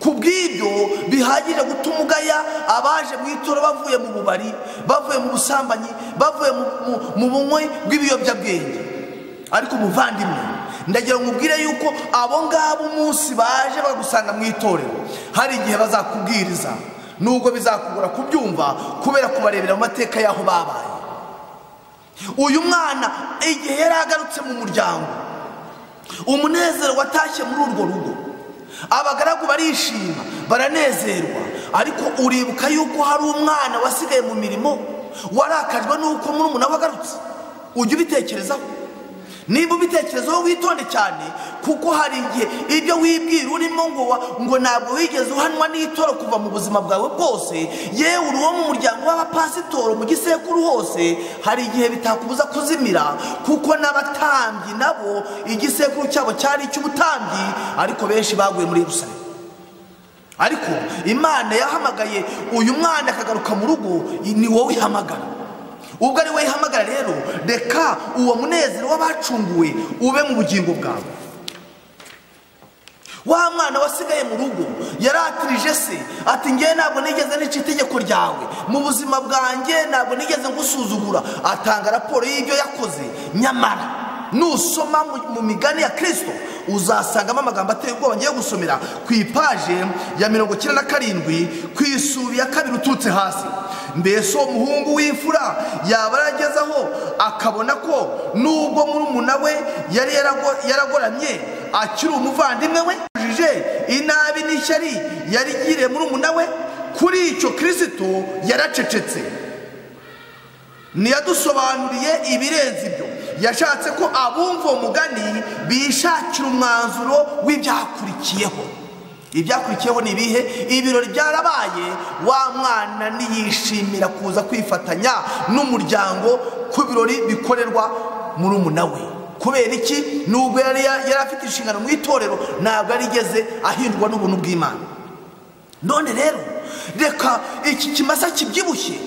Kubw'ibyo bihagije gutuma ugaya abaje mu itoro bavuye mu bubari, bavuye mu busambanyi, bavuye mu bunywi bw'ibiyobyabwenge. Ariko muvandimwe, ndagira ngo ubwire yuko abo ngabo umunsi baje bagusanga mu itorero, hari igihe bazakubwiriza nubwo bizakugora kubyumva kubera kubarebera mu mateka y'aho babaye. Uyu mwana igihe yari agarutse mu muryango, umunezero watashye muri urwo rugo, abagaragu barishima baranezerwa. Ariko uribuka yuko hari umwana wasigaye mu mirimo warakajwe nuko murumuna we agarutse. Ujye ubitekerezaho. Niba ubitekerezaho witonde cyane, kuko hari igihe ibyo wibwira urimo ngo ntabwo wigeze uhanwa n'itoro kuva mu buzima bwawe bwose, yewe uri uwo mu muryango w'abapasitoro mu gisekuru hose, hari igihe bitakubuza kuzimira, kuko n'abatambyi nabo igisekuru cyabo cyari icy'ubutambyi, ariko benshi baguye muri Yerusalemu. Ariko Imana yahamagaye uyu mwana akagaruka mu rugo, ni wowe ihamagara. Ubwo ari we ihamagara rero, reka uwo munezero w'abacunguwe ube mu bugingo bwawe. Wa mwana wasigaye mu rugo yaratirije se ati ngiye ntabwo nigeze nica itegeko ryawe mu buzima bwanjye, ntabwo nigeze ngusuzugura. Atanga raporo y'ibyo yakoze. Nyamara nusoma mu migani ya Kristo uzasangamo amagambo ateye ubwoba ngiye gusomera ku ipaje ya 97 ku isuri ya 2 ututse hasi. Mbese uwo muhungu w'imfura yaba yaragezeho akabona ko nubwo murumuna we yari yaragoramye akiri umuvandimwe we, ujije inabi n'ishyari yarigiriye murumuna we, kuri icyo Kristo yaracecetse. Niyadusobanuriye ibirenze ibyo. Yashatse ko abumva uwo mugani bishakira umwanzuro w'ibyakurikiyeho. Ibyakurikiyeho ni ibihe? Ibirori byarabaye, wa mwana niyishimira kuza kwifatanya n'umuryango ku birori bikorerwa murumuna we. Kubera iki? Nubwo yari afite inshingano mu itorero, ntabwo yarigeze ahindurwa n'ubuntu bw'Imana. None rero reka iki kimasa kibyibushye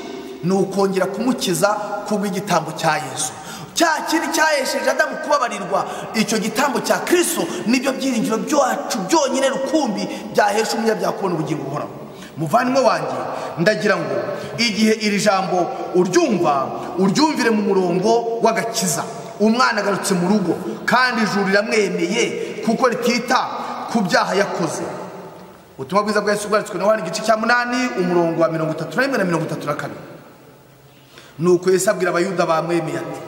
ni ukongera kumukiza kubw'igitambo cya Yesu. Cya kindi cyahesheje Adamu kubabarirwa, icyo gitambo cya Kristo nibyo byiringiro byacu byonyine rukumbi byahesha umunyabyaha kubona ubugingo buhoraho. Muvandimwe wanjye, ndagira ngo igihe iri jambo uryumvire mu murongo w'agakiza. Umwana agarutse mu rugo kandi ijuru riramwemeye kuko ritita ku byaha yakoze. Ubutumwa bwiza bwa Yesu bwanditswe na Yohana igice cya 8 umurongo wa 31 na 32. Nuko Yesu abwira abayuda bamwemeye ati,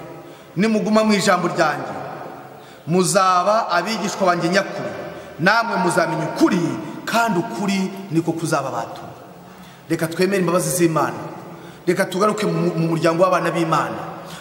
nimuguma mu ijambo ryanjye muzaba abigishwa banjye nyakuri, namwe muzamenya ukuri, kandi ukuri niko kuzababatura. Reka twemere imbabazi z'Imana, reka tugaruke mu muryango w'abana b'Imana,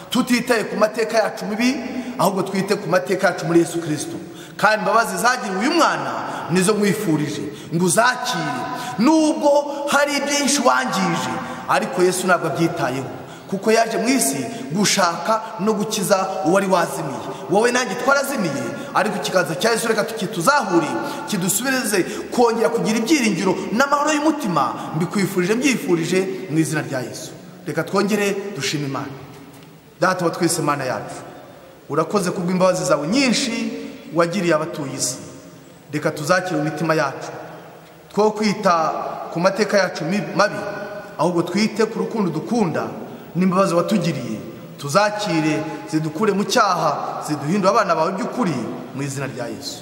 tutitaye ku mateka yacu mibi, ahubwo twite ku mateka yacu muri Yesu Kristo. Kandi imbabazi zagiriwe uyu mwana nizo mwifurije ngo uzakire, nubwo hari byinshi wangije, ariko Yesu ntabwo abyitayeho, kuko yaje mu isi gushaka no gukiza uwari wazimiye. wowe nanjye twarazimiye, ariko ikiganza cya Yesu reka tukituzahure kidusubirize kongera kugira ibyiringiro n'amahoro y'umutima. Mbikwifurije mbyifurije mu izina rya Yesu. Reka twongere dushime Imana. Data wa twese Mana yacu, urakoze kubw'imbabazi zawe nyinshi wagiriye abatuye isi. Reka tuzakire imitima yacu, two kwita ku mateka yacu mabi, ahubwo twite ku rukundo dukunda n'imbabazi watugiriye. Tuzakire zidukure mu cyaha, ziduhindura abana bawe by'ukuri mu izina rya Yesu.